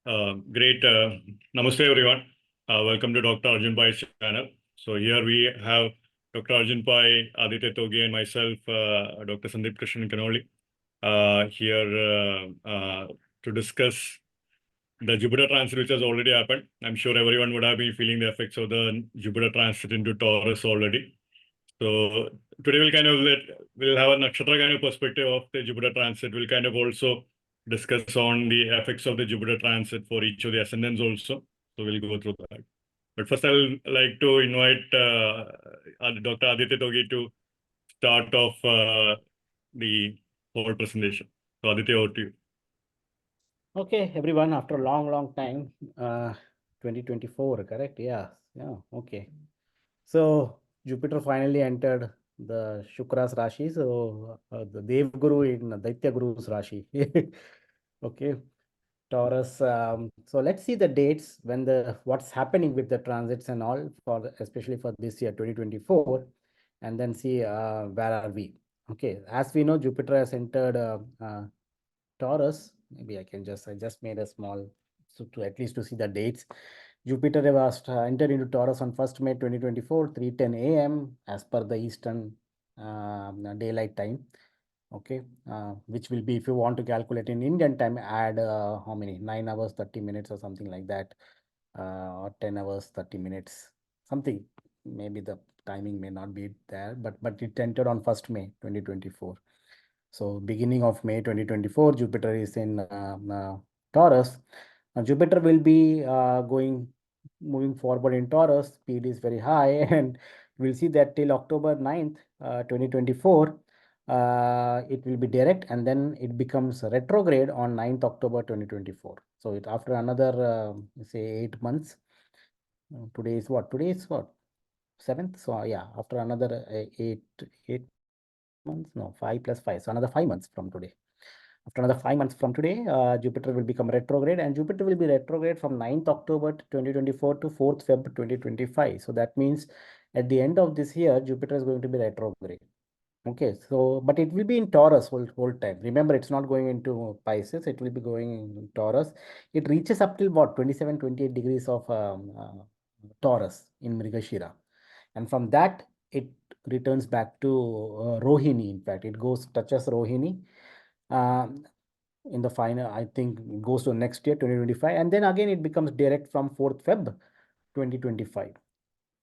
Great. Namaste, everyone. Welcome to Dr. Arjun Pai's channel. So here we have Dr. Arjun Pai, Aditya Togi, and myself, Dr. Sandeep Krishnan Kanoli, here to discuss the Jupiter transit, which has already happened. I'm sure everyone would have been feeling the effects of the Jupiter transit into Taurus already. So today we'll have a nakshatra kind of perspective of the Jupiter transit. We'll kind of also discuss on the effects of the Jupiter transit for each of the ascendants also. So we'll go through that. But first, I'll like to invite Dr. Aditya Togi to start off the whole presentation. So Aditya, over to you. Okay, everyone, after a long time, 2024, correct? Yeah, okay. So Jupiter finally entered the Shukra's Rashi, so the Dev Guru in Daitya Guru's Rashi. Okay, Taurus. So let's see the dates when what's happening with the transits and all especially for this year 2024, and then see where are we. Okay, as we know, Jupiter has entered Taurus. Maybe I just made a small, so to at least to see the dates. Jupiter was entered into Taurus on 1st May 2024, 3:10 a.m. as per the Eastern daylight time. Okay, which will be, if you want to calculate in Indian time, add how many, 9 hours 30 minutes or something like that, or 10 hours 30 minutes, something. Maybe the timing may not be there, but it entered on 1st May 2024. So beginning of May 2024, Jupiter is in Taurus. Jupiter will be moving forward in Taurus. Speed is very high, and we'll see that till October 9th, 2024, it will be direct, and then it becomes retrograde on 9th October 2024. So after another, say, 8 months. Today is what? Today is what? 7th. So yeah, after another 8 months, no, 5 plus 5, so another 5 months from today. After another 5 months from today, Jupiter will become retrograde, and Jupiter will be retrograde from 9th October 2024 to 4th Feb 2025. So that means at the end of this year, Jupiter is going to be retrograde. Okay, so but it will be in Taurus whole time. Remember, it's not going into Pisces, it will be going in Taurus. It reaches up till what, 27, 28 degrees of Taurus in Mrigashira. And from that, it returns back to Rohini. In fact, it touches Rohini. In the final, I think it goes to next year, 2025. And then again, it becomes direct from 4th Feb 2025.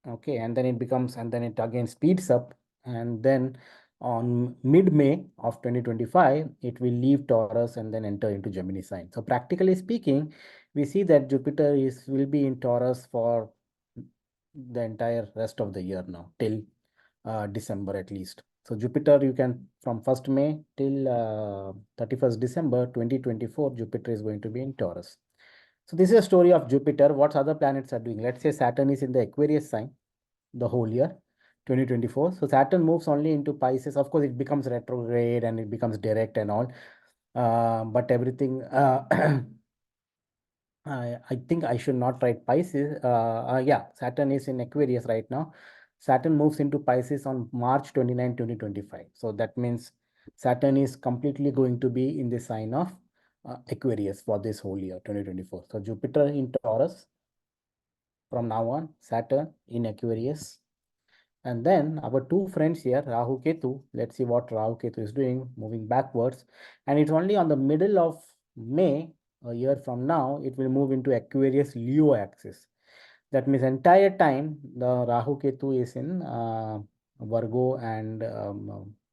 Okay, and then it again speeds up. And then on mid-May of 2025, it will leave Taurus and then enter into Gemini sign. So practically speaking, we see that Jupiter will be in Taurus for the entire rest of the year now, till December at least. So Jupiter, you can, from 1st May till 31st December 2024, Jupiter is going to be in Taurus. So this is a story of Jupiter. What other planets are doing? Let's say Saturn is in the Aquarius sign the whole year 2024. So Saturn moves only into Pisces. Of course, it becomes retrograde and it becomes direct and all. But everything, I think I should not write Pisces. Yeah, Saturn is in Aquarius right now. Saturn moves into Pisces on March 29, 2025. So that means Saturn is completely going to be in the sign of Aquarius for this whole year, 2024. So Jupiter in Taurus from now on, Saturn in Aquarius. And then our two friends here, Rahu Ketu, let's see what Rahu Ketu is doing, moving backwards. And it's only on the middle of May, a year from now, it will move into Aquarius Leo axis. That means entire time the Rahu Ketu is in Virgo and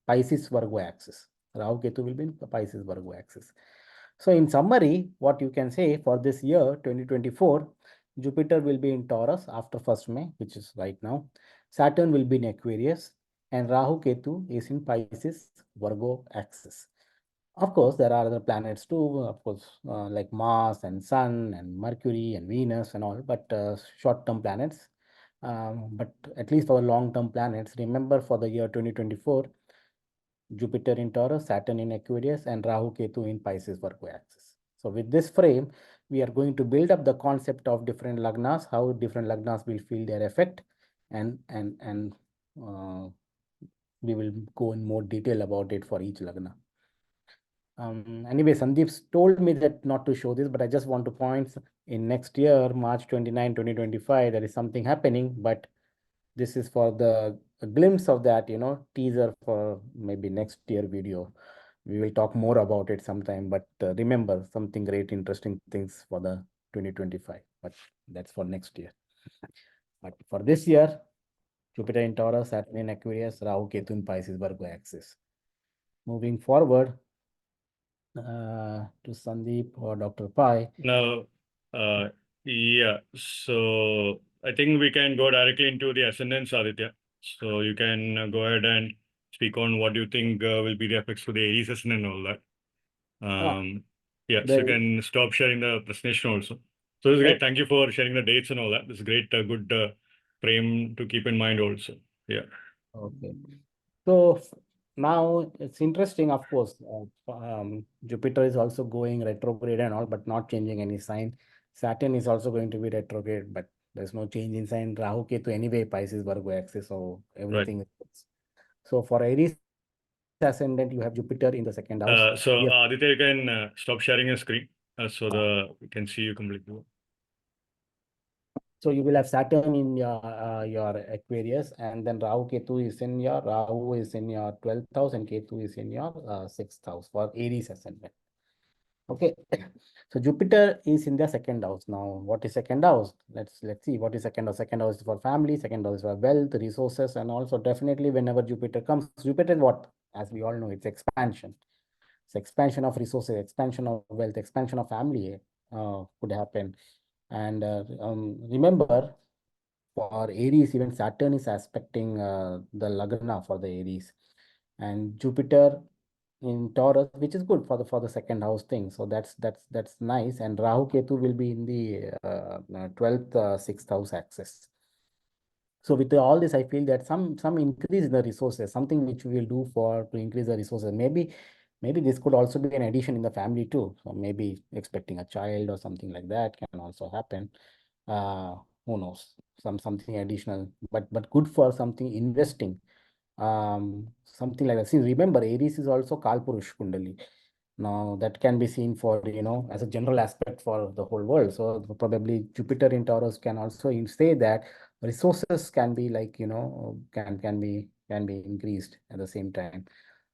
Pisces Virgo axis. Rahu Ketu will be in the Pisces Virgo axis. So in summary, what you can say for this year 2024, Jupiter will be in Taurus after 1st May, which is right now. Saturn will be in Aquarius, and Rahu Ketu is in Pisces Virgo axis. Of course, there are other planets too, of course, like Mars and Sun and Mercury and Venus and all, but short-term planets. But at least for the long-term planets, remember for the year 2024, Jupiter in Taurus, Saturn in Aquarius, and Rahu Ketu in Pisces Virgo axis. So with this frame, we are going to build up the concept of different lagnas, how different lagnas will feel their effect, and we will go in more detail about it for each lagna. Anyway, Sandeep's told me that not to show this, but I just want to point in next year, March 29, 2025, there is something happening, but this is for the a glimpse of that, teaser for maybe next year video. We will talk more about it sometime, but remember something great, interesting things for the 2025, but that's for next year. But for this year, Jupiter in Taurus, Saturn in Aquarius, Rahu, Ketu in Pisces, Virgo axis. Moving forward to Sandeep or Dr. Pai. Now, yeah, so I think we can go directly into the ascendants, Aditya. So you can go ahead and speak on what you think will be the effects for the Aries ascendant and all that. Yeah, so you can stop sharing the presentation also. So this is great. Thank you for sharing the dates and all that. This is great, good frame to keep in mind also. Yeah. Okay. So now it's interesting, of course. Jupiter is also going retrograde and all, but not changing any sign. Saturn is also going to be retrograde, but there's no change in sign. Rahu Ketu anyway, Pisces Virgo axis, so everything is good. So for Aries ascendant, you have Jupiter in the second house. So Aditya, you can stop sharing your screen so we can see you completely. So you will have Saturn in your Aquarius, and then Rahu Ketu is in your 12th house, and Ketu is in your 6th house for Aries ascendant. Okay, so Jupiter is in the second house. Now, what is second house? Let's see what is second house. Second house is for family, second house is for wealth, resources, and also definitely whenever Jupiter comes, Jupiter is what? As we all know, it's expansion. It's expansion of resources, expansion of wealth, expansion of family could happen. And remember, for Aries, even Saturn is aspecting the Lagna for the Aries, and Jupiter in Taurus, which is good for the second house thing. So that's nice. And Rahu Ketu will be in the 12th, 6th house axis. So with all this, I feel that some increase in the resources, something which we will do to increase the resources. Maybe this could also be an addition in the family too. So maybe expecting a child or something like that can also happen. Who knows? Something additional, but good for something investing. Something like that. See, remember, Aries is also Kalpurush Kundali. Now that can be seen for, as a general aspect for the whole world. So probably Jupiter in Taurus can also say that resources can be like, can be increased at the same time.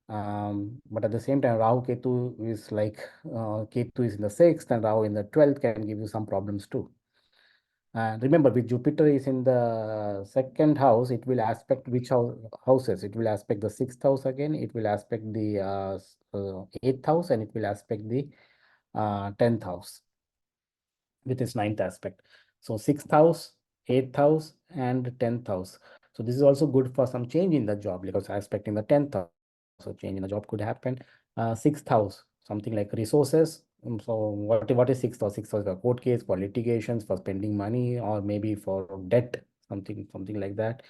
But at the same time, Rahu Ketu is like, Ketu is in the 6th and Rahu in the 12th can give you some problems too. Remember, with Jupiter is in the second house, it will aspect which houses? It will aspect the 6th house again. It will aspect the 8th house, and it will aspect the 10th house with its 9th aspect. So 6th house, 8th house, and 10th house. So this is also good for some change in the job because aspecting the 10th house. So change in the job could happen. 6th house, something like resources. So what is 6th house? 6th house for court case, for litigations, for spending money, or maybe for debt, something like that.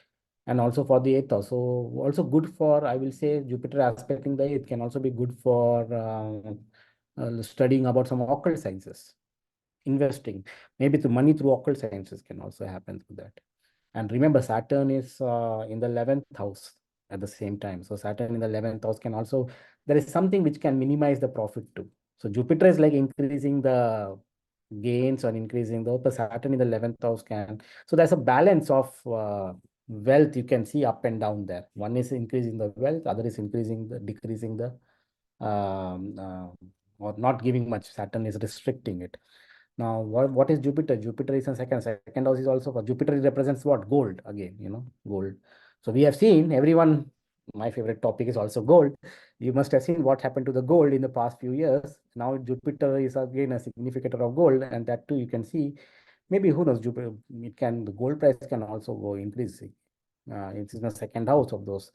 And also for the 8th house. So also good for, I will say, Jupiter aspecting the 8th can also be good for studying about some occult sciences, investing. Maybe the money through occult sciences can also happen through that. And remember, Saturn is in the 11th house at the same time. So Saturn in the 11th house can also, there is something which can minimize the profit too. So Jupiter is like increasing the gains or increasing the Saturn in the 11th house can. So there's a balance of wealth you can see up and down there. One is increasing the wealth, other is decreasing the or not giving much. Saturn is restricting it. Now, what is Jupiter? Jupiter is in second house is also for Jupiter represents what? Gold again, gold. So we have seen everyone, my favorite topic is also gold. You must have seen what happened to the gold in the past few years. Now Jupiter is again a significator of gold, and that too you can see. Maybe who knows, Jupiter, the gold price can also go increasing. It's in the second house of those,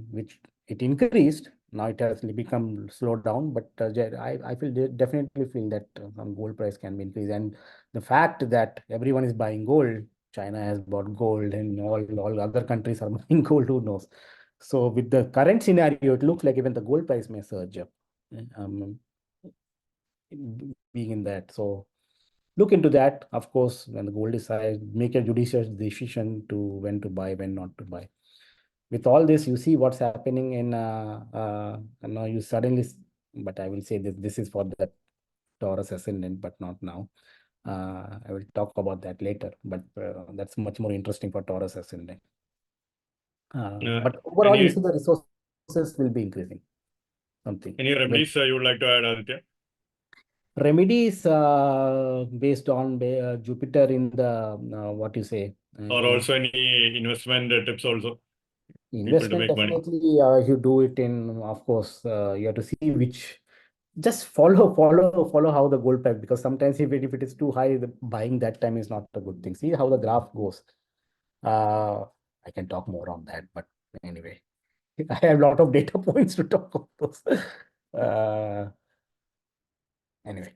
which it increased. Now it has become slowed down, but I definitely feel that some gold price can be increased. And the fact that everyone is buying gold, China has bought gold, and all other countries are buying gold, who knows? So with the current scenario, it looks like even the gold price may surge up, being in that. So look into that. Of course, when the gold is high, make a judicious decision to when to buy, when not to buy. With all this, you see what's happening in now you suddenly but I will say that this is for the Taurus ascendant, but not now. I will talk about that later, but that's much more interesting for Taurus ascendant. But overall, you see the resources will be increasing. Something. Any remedies you would like to add, Aditya? Remedies based on Jupiter in the what you say. Or also any investment tips also? People to Investment make money. definitely you do it in, of course, you have to see which, just follow how the gold price, because sometimes if it is too high, the buying that time is not a good thing. See how the graph goes. I can talk more on that, but anyway, I have a lot of data points to talk about those. Anyway,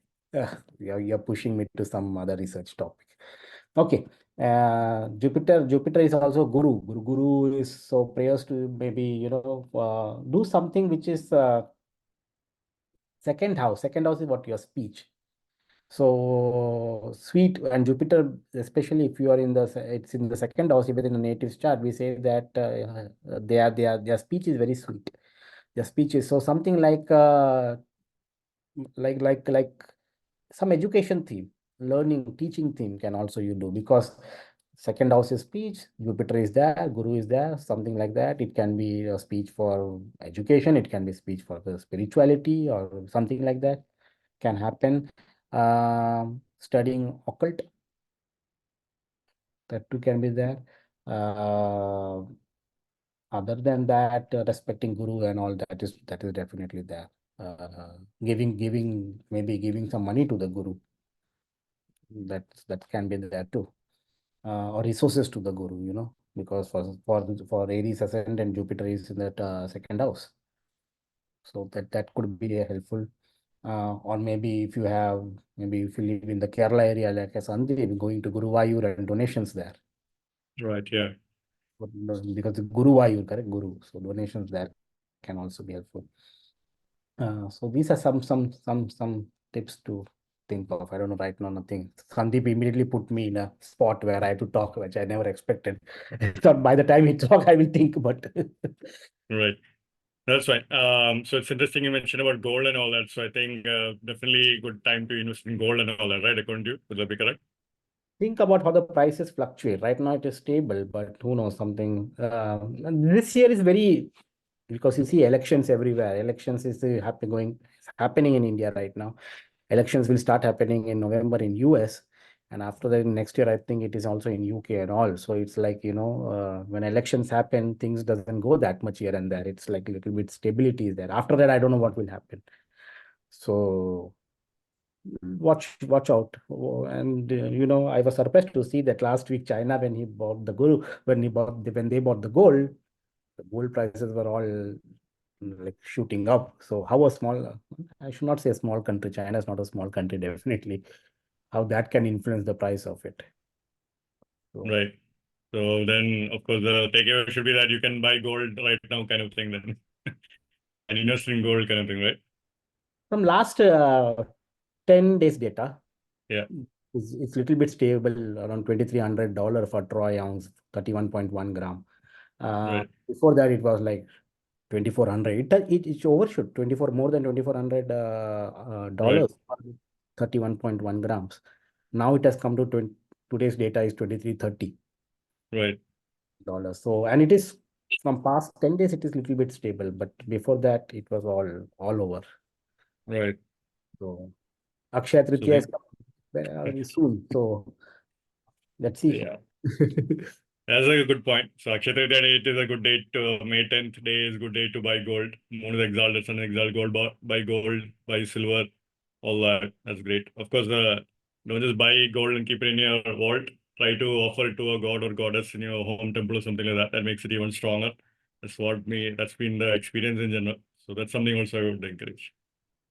you're pushing me to some other research topic. Okay. Jupiter is also Guru is, so prayers to maybe do something which is second house is what your speech. So sweet, and Jupiter, especially if you are in it's in the second house, even in the native chart, we say that their speech is very sweet. Their speech is so something like some education theme, learning, teaching theme can also you do, because second house is speech, Jupiter is there, Guru is there, something like that. It can be a speech for education, it can be speech for the spirituality or something like that can happen. Studying occult, that too can be there. Other than that, respecting Guru and all that is definitely there. Giving some money to the Guru, that can be there too. Or resources to the Guru, because for Aries ascendant, Jupiter is in that second house, so that could be helpful. Or maybe if you live in the Kerala area like a Sandeep, going to Guruvayur and donations there. Right, yeah. Because the Guruvayur, correct, Guru, so donations there can also be helpful. So these are some tips to think of. I don't know right now, nothing. Sandeep immediately put me in a spot where I have to talk, which I never expected. So by the time he talk, I will think, but Right. That's fine. So it's interesting you mentioned about gold and all that. So I think definitely good time to invest in gold and all that, right? According to you, would that be correct? think about how the prices fluctuate. Right now it is stable, but who knows something. This year is very, because you see elections everywhere. Elections is happening in India right now. Elections will start happening in November in US, and after that next year I think it is also in UK and all. So it's like when elections happen, things doesn't go that much here and there. It's like a little bit stability is there. After that, I don't know what will happen. So watch out. And I was surprised to see that last week China, when they bought the gold prices were all like shooting up. So how a small, I should not say a small country, China is not a small country, definitely, how that can influence the price of it. So, Right. So then, of course, the takeaway should be that you can buy gold right now, kind of thing, then, and invest in gold, kind of thing, right? from last 10 days data, Yeah. it's little bit stable around $2,300 for troy ounce, 31.1 gram. Right. Before that, it was like 2,400. It overshoot 24, more than $2,400 Right. dollars, 31.1 grams. Now it has come to today's data is 2,330 Right. dollars. So, and it is from past 10 days, it is little bit stable, but before that, it was all over. Right. So, Akshaya So Tritiya is coming very soon. So, let's see. yeah. That's a good point. So Akshaya Tritiya date is a good date to May 10th day is a good day to buy gold. Moon is exalted, sun is exalted, buy gold, buy silver, all that. That's great. Of course, don't just buy gold and keep it in your vault. Try to offer it to a god or goddess in your home temple or something like that. That makes it even stronger. That's been the experience in general. So that's something also I would encourage.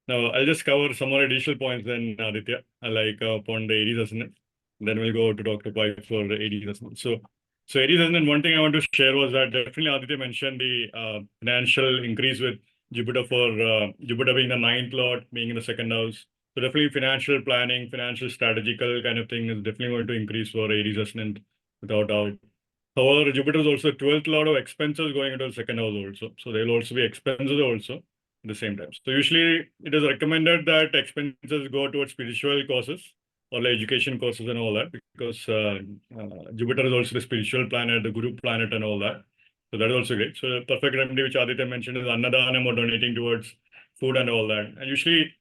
Now, I'll just cover some more additional points then, Aditya, upon the Aries ascendant. Then we'll go to Dr. Pai for the Aries ascendant. So Aries ascendant, one thing I want to share was that definitely Aditya mentioned the financial increase with Jupiter Jupiter being the ninth lord, being in the second house. So definitely financial planning, financial strategical kind of thing is definitely going to increase for Aries ascendant without doubt. However, Jupiter is also 12th lord of expenses going into the second house also. So there will also be expenses also at the same time. So usually it is recommended that expenses go towards spiritual causes or like education courses and all that, because Jupiter is also the spiritual planet, the Guru planet and all that. So that is also great. So the perfect remedy which Aditya mentioned is Annadanam or donating towards food and all that. And usually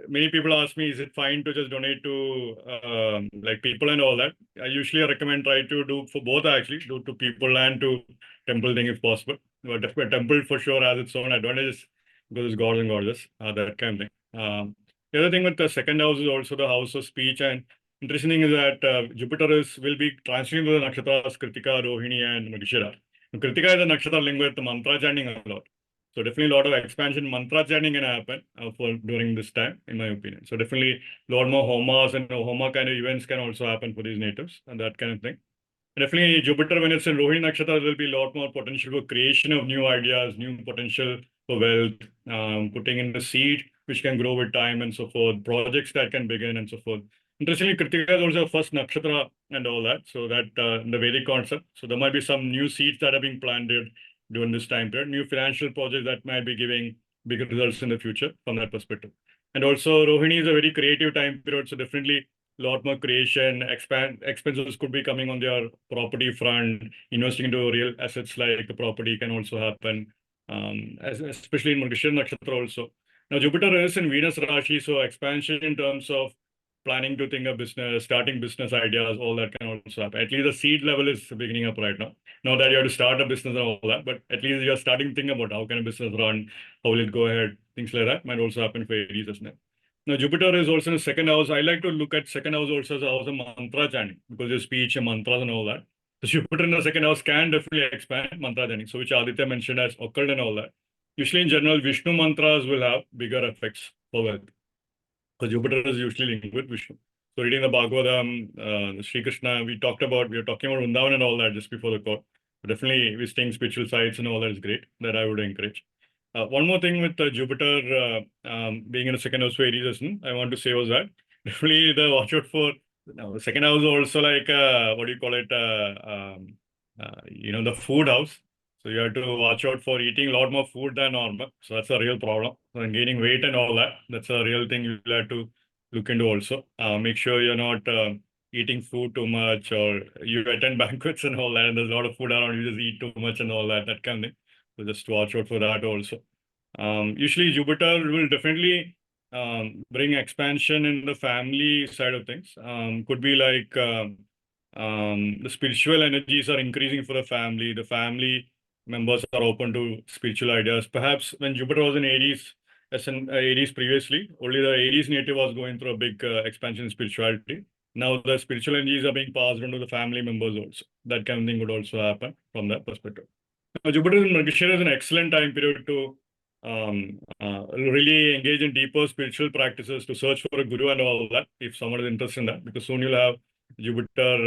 many people ask me, is it fine to just donate to like people and all that? I usually recommend try to do for both actually, do to people and to temple thing if possible. But temple for sure has its own advantages because it's gods and goddess, that kind of thing. The other thing with the second house is also the house of speech, and interesting thing is that Jupiter will be transiting to the nakshatras Kritika, Rohini, and Mrigashira. Kritika is a nakshatra linked with mantra chanting a lot. So definitely a lot of expansion mantra chanting can happen for during this time, in my opinion. So definitely a lot more homas and homa kind of events can also happen for these natives and that kind of thing. Definitely Jupiter, when it's in Rohini Nakshatra, there will be a lot more potential for creation of new ideas, new potential for wealth, putting in the seed, which can grow with time and so forth, projects that can begin and so forth. Interestingly, Kritika is also first Nakshatra and all that. So that in the Vedic concept. So there might be some new seeds that are being planted during this time period, new financial projects that might be giving bigger results in the future from that perspective. And also Rohini is a very creative time period. So definitely lot more creation, expenses could be coming on their property front, investing into real assets like the property can also happen, especially in Mrigashira Nakshatra also. Now, Jupiter is in Venus Rashi, so expansion in terms of planning to think of business, starting business ideas, all that can also happen. At least the seed level is beginning up right now. Not that you have to start a business and all that, but at least you're starting to think about how can a business run, how will it go ahead, things like that might also happen for Aries as well. Now, Jupiter is also in the second house. I like to look at second house also as a house of mantra chanting because there's speech and mantras and all that. So Jupiter in the second house can definitely expand mantra chanting. So which Aditya mentioned as occult and all that. Usually in general, Vishnu mantras will have bigger effects for wealth. Because Jupiter is usually linked with Vishnu. So reading the Bhagavatam, Sri Krishna, we were talking about Vrindavan and all that just before the call. Definitely visiting spiritual sites and all that is great. That I would encourage. One more thing with Jupiter being in a second house for Aries, I want to say was that definitely the watch out for the second house also like what do you call it? The food house. So you have to watch out for eating a lot more food than normal. So that's a real problem. So gaining weight and all that, that's a real thing you have to look into also. Make sure you're not eating food too much or you attend banquets and all that, and there's a lot of food around, you just eat too much and all that, that kind of thing. So just watch out for that also. Usually Jupiter will definitely bring expansion in the family side of things. Could be like the spiritual energies are increasing for the family. The family members are open to spiritual ideas. Perhaps when Jupiter was in Aries, as in Aries previously, only the Aries native was going through a big expansion in spirituality. Now the spiritual energies are being passed on to the family members also. That kind of thing would also happen from that perspective. Now, Jupiter in Mrigashira is an excellent time period to really engage in deeper spiritual practices, to search for a guru and all that, if someone is interested in that, because soon you'll have Jupiter.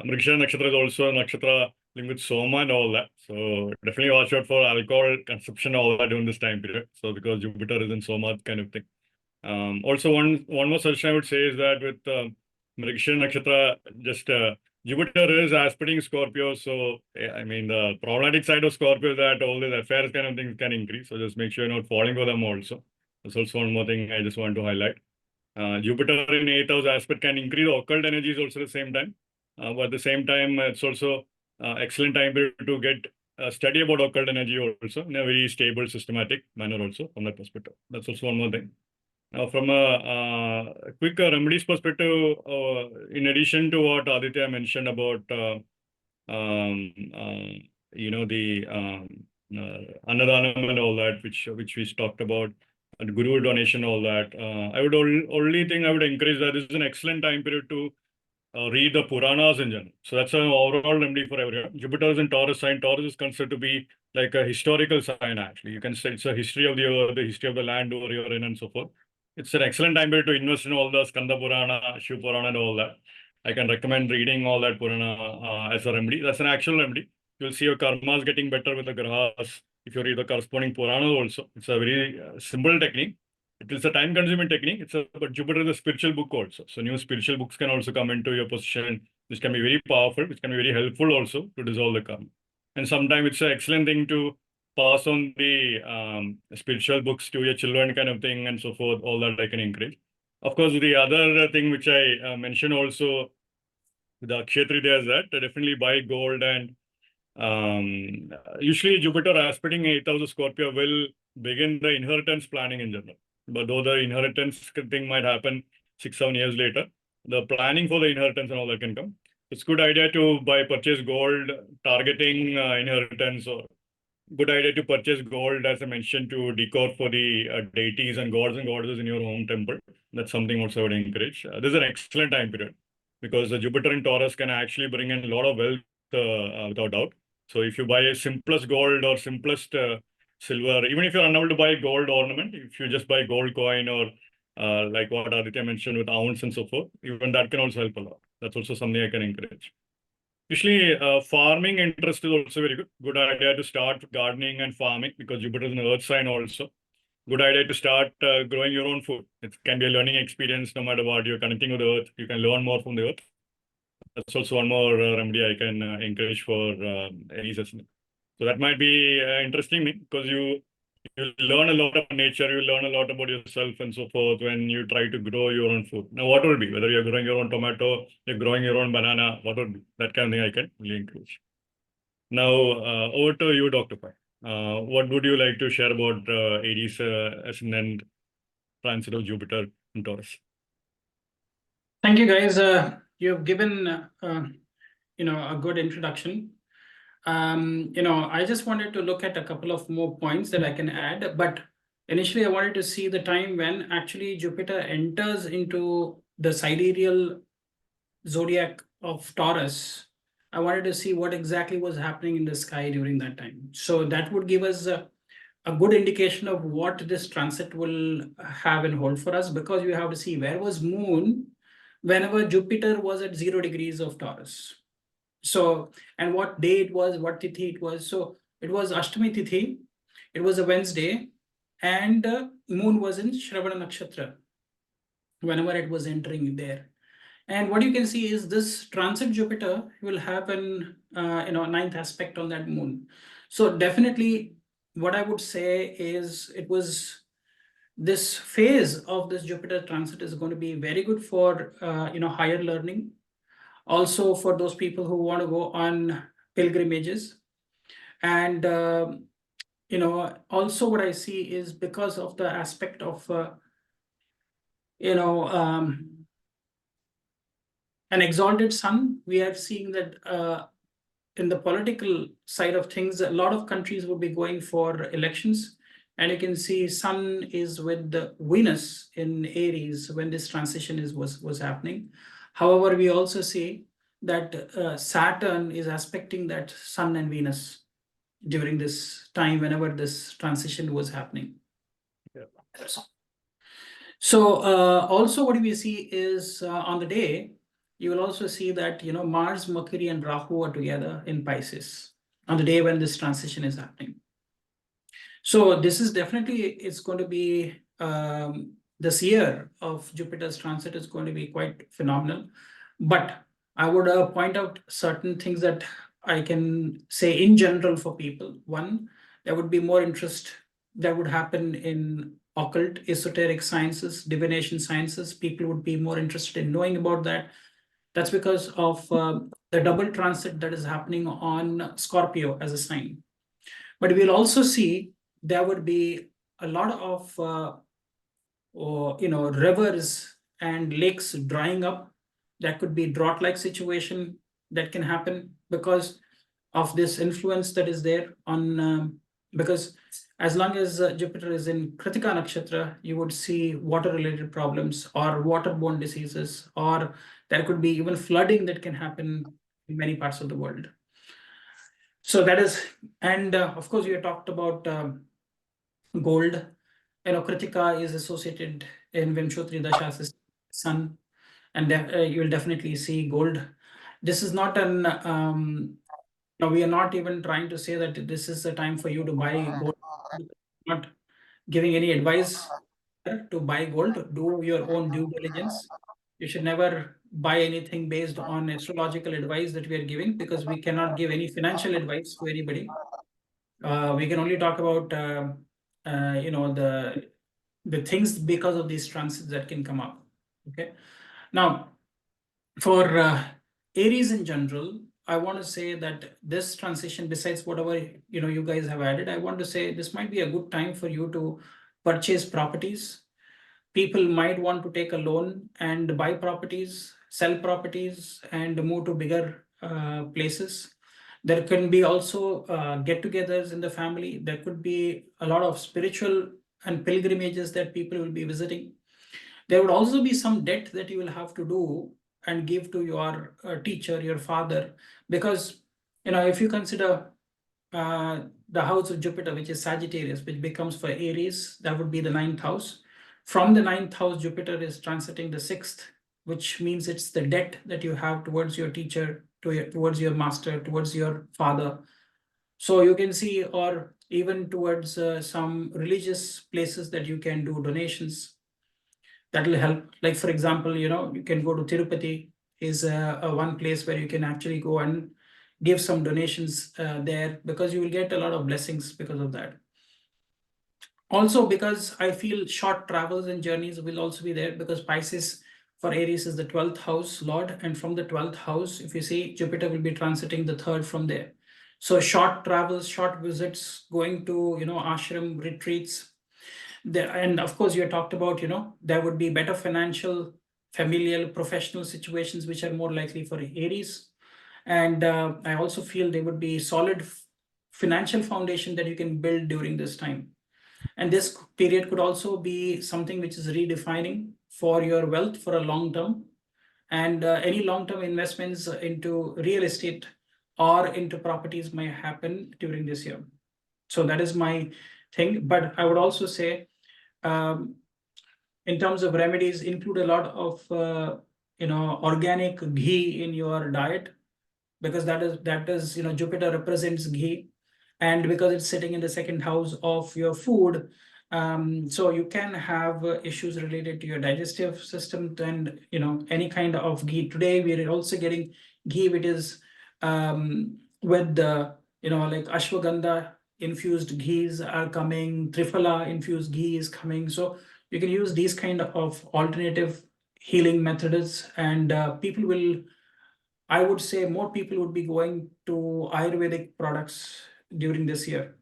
Mrigashira Nakshatra is also a nakshatra linked with Soma and all that. So definitely watch out for alcohol consumption and all that during this time period. So because Jupiter is in Soma kind of thing. Also, one more suggestion I would say is that with Mrigashira Nakshatra, just Jupiter is aspecting Scorpio. So, I mean, the problematic side of Scorpio is that all these affairs kind of things can increase. So just make sure you're not falling for them also. That's also one more thing I just want to highlight. Jupiter in 8th house aspect can increase occult energies also at the same time. But at the same time, it's also excellent time to get study about occult energy also in a very stable, systematic manner also from that perspective. That's also one more thing. Now, from a quick remedies perspective, in addition to what Aditya mentioned about, the Annadanam and all that, which we talked about, and Guru donation, all that, I would only thing I would encourage that this is an excellent time period to read the Puranas in general. So that's an overall remedy for everyone. Jupiter is in Taurus sign. Taurus is considered to be like a historical sign, actually. You can say it's a history of the earth, the history of the land over you're in and so forth. It's an excellent time period to invest in all the Skanda Purana, Shiv Purana and all that. I can recommend reading all that Purana as a remedy. That's an actual remedy. You'll see your karmas getting better with the grahas. If you read the corresponding Purana also, it's a very simple technique. It is a time-consuming technique. But Jupiter is a spiritual book also. So new spiritual books can also come into your possession, which can be very powerful, which can be very helpful also to dissolve the karma. And sometimes it's an excellent thing to pass on the spiritual books to your children kind of thing and so forth, all that I can encourage. Of course, the other thing which I mentioned also, the Kshetriya is that definitely buy gold and usually Jupiter aspecting 8th house of Scorpio will begin the inheritance planning in general. But though the inheritance thing might happen 6-7 years later, the planning for the inheritance and all that can come. It's good idea to purchase gold targeting inheritance, or good idea to purchase gold, as I mentioned, to decor for the deities and gods and goddesses in your home temple. That's something also I would encourage. This is an excellent time period because the Jupiter in Taurus can actually bring in a lot of wealth without doubt. So if you buy a simplest gold or simplest silver, even if you're unable to buy gold ornament, if you just buy gold coin or like what Aditya mentioned with ounce and so forth, even that can also help a lot. That's also something I can encourage. Usually, farming interest is also very good. Good idea to start gardening and farming because Jupiter is an earth sign also. Good idea to start growing your own food. It can be a learning experience no matter what. You're connecting with the earth. You can learn more from the earth. That's also one more remedy I can encourage for any session. So that might be interesting because you learn a lot about nature, you learn a lot about yourself and so forth when you try to grow your own food. Now, what will be, whether you're growing your own tomato, you're growing your own banana, what would be, that kind of thing I can really encourage. Now, over to you, Dr. Pai. What would you like to share about Aries ascendant transit of Jupiter in Taurus? Thank you, guys. You have given a good introduction. I just wanted to look at a couple of more points that I can add, but initially I wanted to see the time when actually Jupiter enters into the sidereal zodiac of Taurus. I wanted to see what exactly was happening in the sky during that time. So that would give us a good indication of what this transit will have in hold for us, because you have to see where was Moon whenever Jupiter was at 0 degrees of Taurus. So, and what day it was, what tithi it was. So it was Ashtami tithi, it was a Wednesday, and Moon was in Shravana Nakshatra whenever it was entering there. And what you can see is this transit Jupiter will have an ninth aspect on that Moon. So definitely what I would say is this phase of this Jupiter transit is going to be very good for higher learning. Also for those people who want to go on pilgrimages. And also what I see is because of the aspect of an exalted sun, we are seeing that in the political side of things, a lot of countries will be going for elections. And you can see Sun is with the Venus in Aries when this transition was happening. However, we also see that Saturn is aspecting that Sun and Venus during this time whenever this transition was happening. Yeah. So also what we see is on the day, you will also see that Mars, Mercury, and Rahu are together in Pisces on the day when this transition is happening. So this is definitely, it's going to be, this year of Jupiter's transit is going to be quite phenomenal. But I would point out certain things that I can say in general for people. One, there would be more interest that would happen in occult, esoteric sciences, divination sciences. People would be more interested in knowing about that. That's because of the double transit that is happening on Scorpio as a sign. But we'll also see there would be a lot of rivers and lakes drying up. That could be drought-like situation that can happen because of this influence that is there on because as long as Jupiter is in Kritika Nakshatra, you would see water-related problems or waterborne diseases, or there could be even flooding that can happen in many parts of the world. So that is, and of course, you talked about gold. Kritika is associated in Vimshotri Dashas Sun, and you will definitely see gold. This is not an we are not even trying to say that this is the time for you to buy gold. Not giving any advice to buy gold. Do your own due diligence. You should never buy anything based on astrological advice that we are giving, because we cannot give any financial advice to anybody. We can only talk about the things because of these transits that can come up. Okay, now for Aries in general, I want to say that this transition, besides whatever you guys have added, I want to say this might be a good time for you to purchase properties. People might want to take a loan and buy properties, sell properties, and move to bigger places. There can be also get-togethers in the family. There could be a lot of spiritual and pilgrimages that people will be visiting. There would also be some debt that you will have to do and give to your teacher, your father, because if you consider the house of Jupiter, which is Sagittarius, which becomes for Aries, that would be the 9th house. From the 9th house, Jupiter is transiting the 6th, which means it's the debt that you have towards your teacher, towards your master, towards your father. So you can see, or even towards some religious places that you can do donations. That will help. Like, for example, you can go to Tirupati, is a one place where you can actually go and give some donations there, because you will get a lot of blessings because of that. Also, because I feel short travels and journeys will also be there, because Pisces for Aries is the 12th house lord, and from the 12th house, if you see, Jupiter will be transiting the 3rd from there. So short travels, short visits, going to ashram retreats. And of course, you talked about there would be better financial, familial, professional situations which are more likely for Aries. And I also feel there would be solid financial foundation that you can build during this time. And this period could also be something which is redefining for your wealth for a long term. And any long-term investments into real estate or into properties may happen during this year. So that is my thing. But I would also say, in terms of remedies, include a lot of organic ghee in your diet, because that is Jupiter represents ghee, and because it's sitting in the 2nd house of your food, so you can have issues related to your digestive system. And any kind of ghee. Today we are also getting ghee which is with the like ashwagandha infused ghees are coming, triphala infused ghee is coming. So you can use these kind of alternative healing methods, and people will, I would say, more people would be going to Ayurvedic products during this year,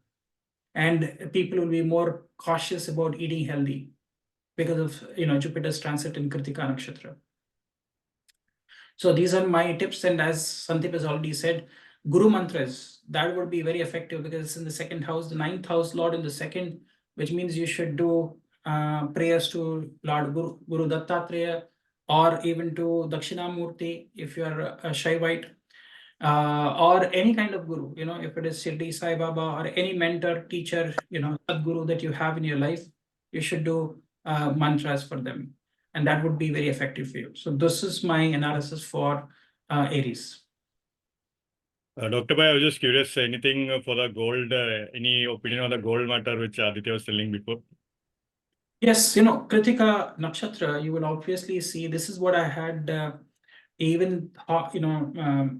and people will be more cautious about eating healthy because of Jupiter's transit in Kritika Nakshatra. So these are my tips, and as Sandip has already said, Guru mantras, that would be very effective because it's in the 2nd house, the 9th house lord in the 2nd, which means you should do prayers to Lord Guru Dattatreya, or even to Dakshinamurti if you are a Shaivite, or any kind of guru, if it is Shirdi Sai Baba or any mentor, teacher, Sadguru that you have in your life, you should do mantras for them, and that would be very effective for you. So this is my analysis for Aries. Dr. Pai, I was just curious, anything for the gold, any opinion on the gold matter which Aditya was telling before? Yes, Kritika Nakshatra, you will obviously see, this is what I had I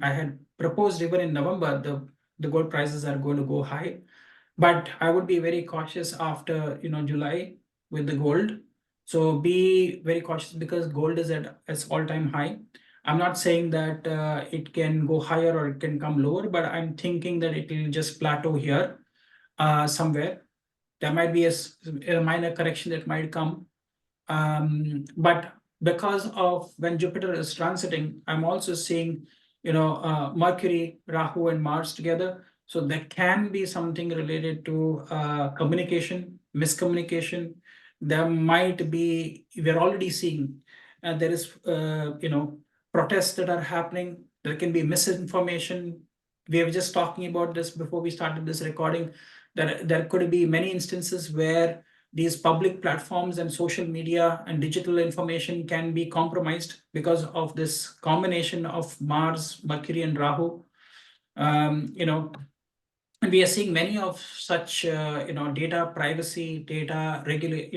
had proposed even in November, the gold prices are going to go high. But I would be very cautious after July with the gold. So be very cautious, because gold is at its all-time high. I'm not saying that it can go higher or it can come lower, but I'm thinking that it will just plateau here somewhere. There might be a minor correction that might come. But because of when Jupiter is transiting, I'm also seeing Mercury, Rahu, and Mars together. So there can be something related to communication, miscommunication. There might be, we're already seeing there is protests that are happening. There can be misinformation. We were just talking about this before we started this recording. There could be many instances where these public platforms and social media and digital information can be compromised because of this combination of Mars, Mercury, and Rahu. And we are seeing many of such, data privacy, data regulate,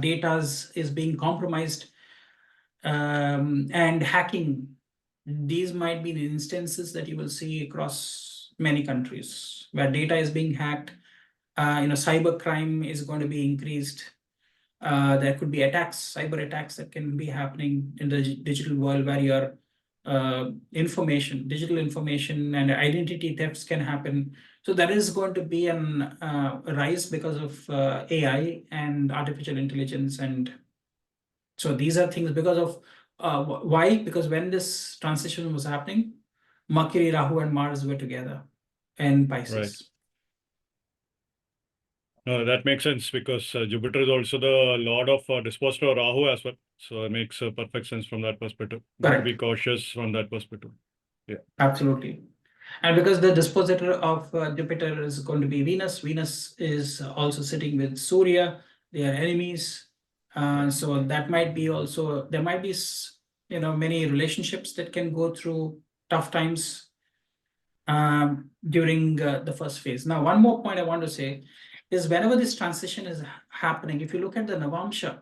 data is being compromised, and hacking. These might be the instances that you will see across many countries where data is being hacked. Cyber crime is going to be increased. There could be attacks, cyber attacks that can be happening in the digital world where your digital information and identity thefts can happen. So there is going to be a rise because of AI and artificial intelligence. And so these are things because of why? Because when this transition was happening, Mercury, Rahu, and Mars were together in Pisces. Right. No, that makes sense because Jupiter is also the lord of dispositor Rahu as well. So it makes perfect sense from that perspective. Good to be Correct. cautious from that perspective. Absolutely. And because the dispositor of Jupiter is going to be Venus, Venus is also sitting with Surya, they are enemies. So that might be also, there might be, many relationships that can go through tough times during the first phase. Now, one more point I want to say is whenever this transition is happening, if you look at the Navamsha,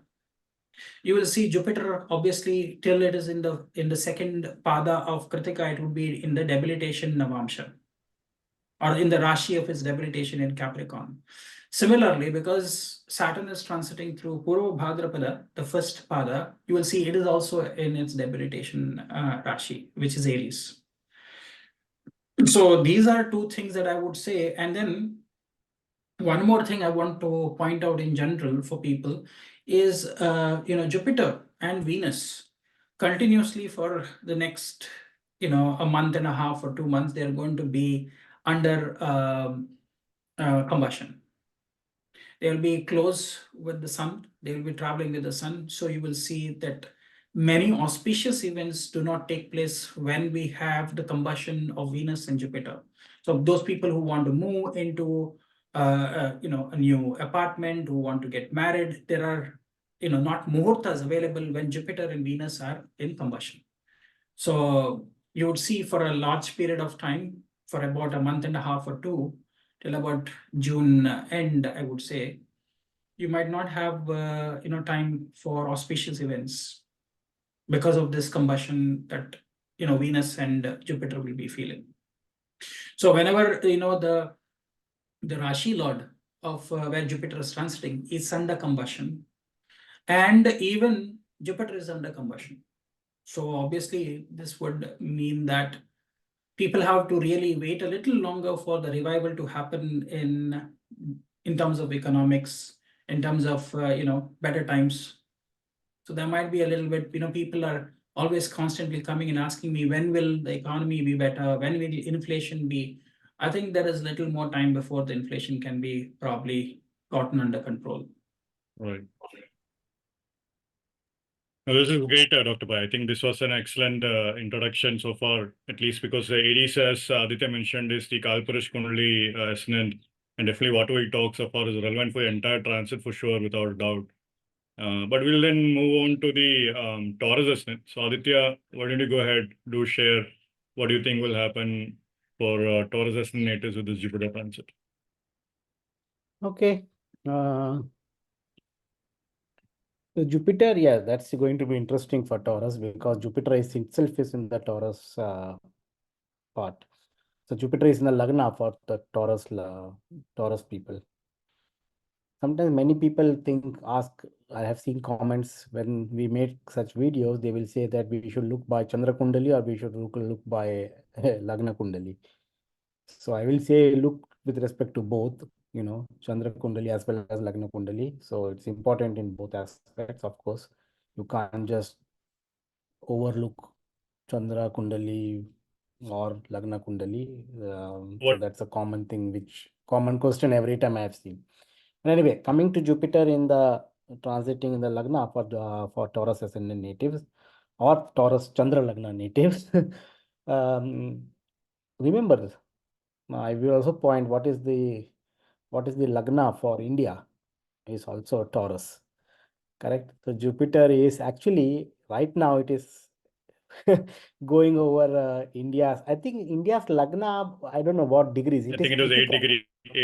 you will see Jupiter obviously till it is in the second pada of Kritika, it would be in the debilitation Navamsha or in the Rashi of its debilitation in Capricorn. Similarly, because Saturn is transiting through Purva Bhadrapada, the first pada, you will see it is also in its debilitation Rashi, which is Aries. So these are two things that I would say. And then one more thing I want to point out in general for people is, Jupiter and Venus continuously for the next, a month and a half or 2 months, they're going to be under combustion. They'll be close with the sun. They will be traveling with the sun. So you will see that many auspicious events do not take place when we have the combustion of Venus and Jupiter. So those people who want to move into a new apartment, who want to get married, there are not muhurtas available when Jupiter and Venus are in combustion. So you would see for a large period of time, for about a month and a half or two, till about June end, I would say, you might not have time for auspicious events because of this combustion that Venus and Jupiter will be feeling. So whenever the Rashi Lord of where Jupiter is transiting is under combustion, and even Jupiter is under combustion. So obviously this would mean that people have to really wait a little longer for the revival to happen in terms of economics, in terms of better times. So there might be a little bit, people are always constantly coming and asking me, when will the economy be better? When will inflation be? I think there is little more time before the inflation can be probably gotten under control. Right. Now, this is great, Dr. Pai. I think this was an excellent introduction so far, at least because Aries, as Aditya mentioned, is the Kalpurish Kundali ascendant, and definitely whatever he talks so far is relevant for the entire transit for sure, without doubt. But we'll then move on to the Taurus ascendant. So Aditya, why don't you go ahead, do share what do you think will happen for Taurus ascendant natives with this Jupiter transit? Okay. So Jupiter, yeah, that's going to be interesting for Taurus because Jupiter itself is in the Taurus part. So Jupiter is in the Lagna for the Taurus people. Sometimes many people I have seen comments when we make such videos, they will say that we should look by Chandra Kundali or we should look by Lagna Kundali. So I will say look with respect to both, Chandra Kundali as well as Lagna Kundali. So it's important in both aspects, of course. You can't just overlook Chandra Kundali or Lagna Kundali. So that's a common question every time I have seen. But anyway, coming to Jupiter in the transiting in the Lagna for Taurus ascendant natives or Taurus Chandra Lagna natives. Remember, I will also point what is the Lagna for India is also Taurus, correct? So Jupiter is actually right now it is going over India's. I think India's Lagna. I don't know what degrees. I think it was 8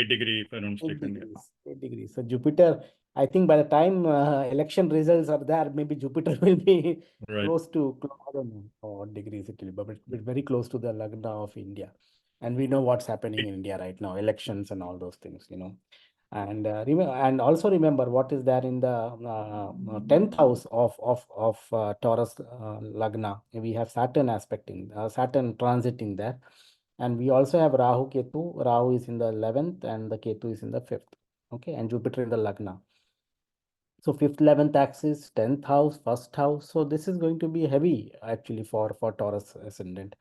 degree, if I'm not 8 mistaken. degrees. 8 degrees. So Jupiter. I think by the time election results are there, maybe Jupiter will be Right. close to. I don't know what degrees it will be, but very close to the Lagna of India. And we know what's happening in India right now, elections and all those things, you know. And and also remember what is there in the 10th house of Taurus Lagna. We have Saturn aspecting, Saturn transiting there. And we also have Rahu Ketu. Rahu is in the 11th and the Ketu is in the 5th. Okay, and Jupiter in the Lagna. So 5th, 11th axis, 10th house, 1st house. So this is going to be heavy actually for Taurus ascendant.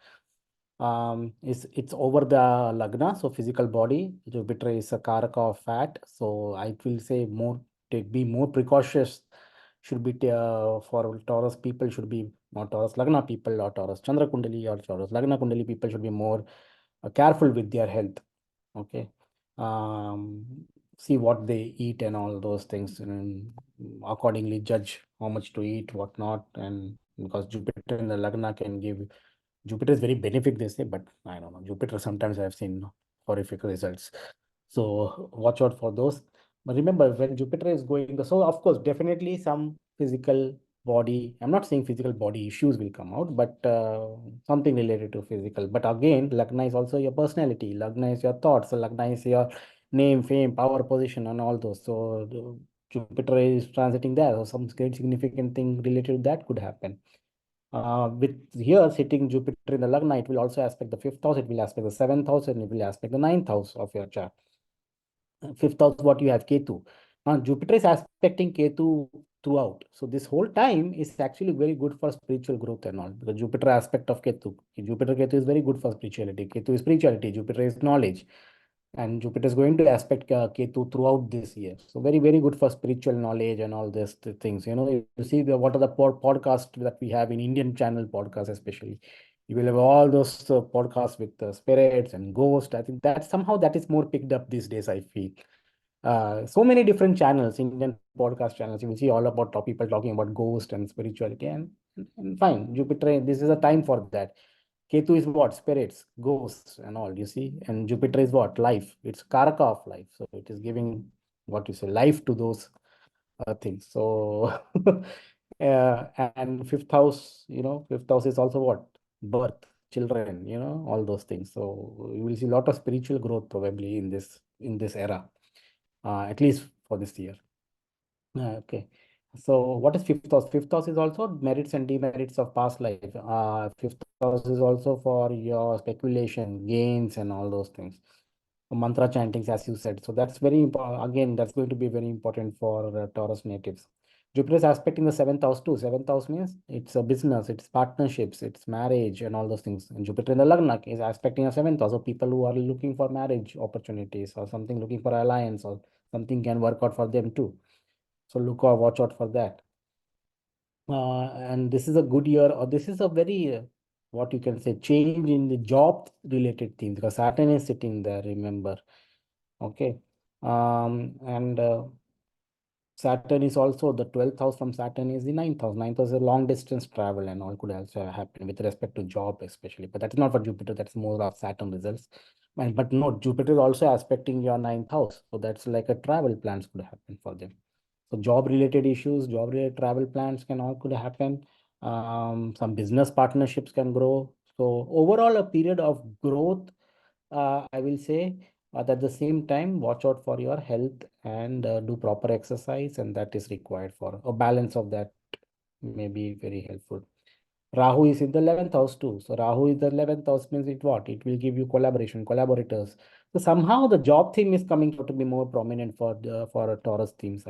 It's over the Lagna, so physical body. Jupiter is a Karaka of fat. So I will say be more precautious. Should be for Taurus people should be not Taurus Lagna people or Taurus Chandra Kundali or Taurus Lagna Kundali people should be more careful with their health. Okay. See what they eat and all those things, and accordingly judge how much to eat, what not. And because Jupiter in the Lagna can give, Jupiter is very benefic, they say, but I don't know. Jupiter sometimes I've seen horrific results. So watch out for those. But remember, when Jupiter is going, so of course, definitely some physical body, I'm not saying physical body issues will come out, but something related to physical. But again, Lagna is also your personality. Lagna is your thoughts. Lagna is your name, fame, power, position, and all those. So Jupiter is transiting there. So some great significant thing related to that could happen. With here sitting Jupiter in the Lagna, it will also aspect the 5th house, it will aspect the 7th house, and it will aspect the 9th house of your chart. 5th house, what you have Ketu. Now, Jupiter is aspecting Ketu throughout. So this whole time is actually very good for spiritual growth and all. Because Jupiter aspect of Ketu. Jupiter Ketu is very good for spirituality. Ketu is spirituality. Jupiter is knowledge. And Jupiter is going to aspect Ketu throughout this year. So very, very good for spiritual knowledge and all these things. You know, you see what are the podcasts that we have in Indian channel podcasts, especially. You will have all those podcasts with spirits and ghosts. I think that somehow that is more picked up these days, I feel. So many different channels, Indian podcast channels. You will see all about people talking about ghost and spirituality, and fine. Jupiter, this is a time for that. Ketu is what? Spirits, ghosts, and all, you see. And Jupiter is what? Life. It's Karaka of life. So it is giving what you say, life to those things. So, and 5th house, you know, 5th house is also what? Birth, children, you know, all those things. So you will see a lot of spiritual growth probably in this era, at least for this year. Okay. So what is 5th house? 5th house is also merits and demerits of past life. 5th house is also for your speculation, gains, and all those things. Mantra chantings, as you said. So that's very important. Again, that's going to be very important for Taurus natives. Jupiter is aspecting the 7th house too. 7th house means it's a business, it's partnerships, it's marriage, and all those things. And Jupiter in the Lagna is aspecting a 7th house. So people who are looking for marriage opportunities or something, looking for alliance or something can work out for them too. So look or watch out for that. And this is a good year, or this is a very, what you can say, change in the job related things, because Saturn is sitting there, remember. Okay. And Saturn is also the 12th house from Saturn is the 9th house. 9th house is a long distance travel and all could also happen with respect to job, especially. But that's not for Jupiter, that's more of Saturn results. But no, Jupiter is also aspecting your 9th house. So that's like a travel plans could happen for them. So job related issues, job related travel plans can all could happen. Some business partnerships can grow. So overall, a period of growth, I will say. But at the same time, watch out for your health and do proper exercise, and that is required for a balance of that may be very helpful. Rahu is in the 11th house too. So Rahu is the 11th house means it what? It will give you collaboration, collaborators. So somehow the job theme is coming out to be more prominent for Taurus themes,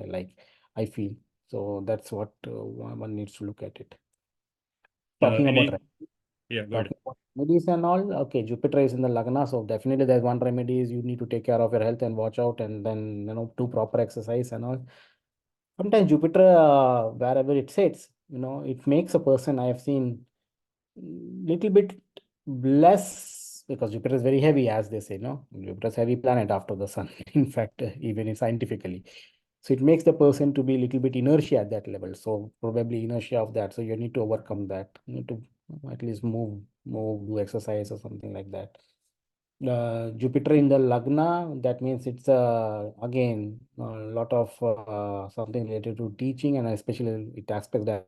I feel. So that's what one needs to look at it. Talking about Yeah, go ahead. talking about remedies and all. Okay, Jupiter is in the Lagna, so definitely there's one remedy is you need to take care of your health and watch out, and then do proper exercise and all. Sometimes Jupiter, wherever it sits, it makes a person, I have seen, little bit less, because Jupiter is very heavy, as they say, no? Jupiter is heavy planet after the sun, in fact, even scientifically. So it makes the person to be a little bit inertia at that level. So probably inertia of that. So you need to overcome that. You need to at least move, do exercise or something like that. Jupiter in the Lagna, that means it's again a lot of something related to teaching, and especially it aspects that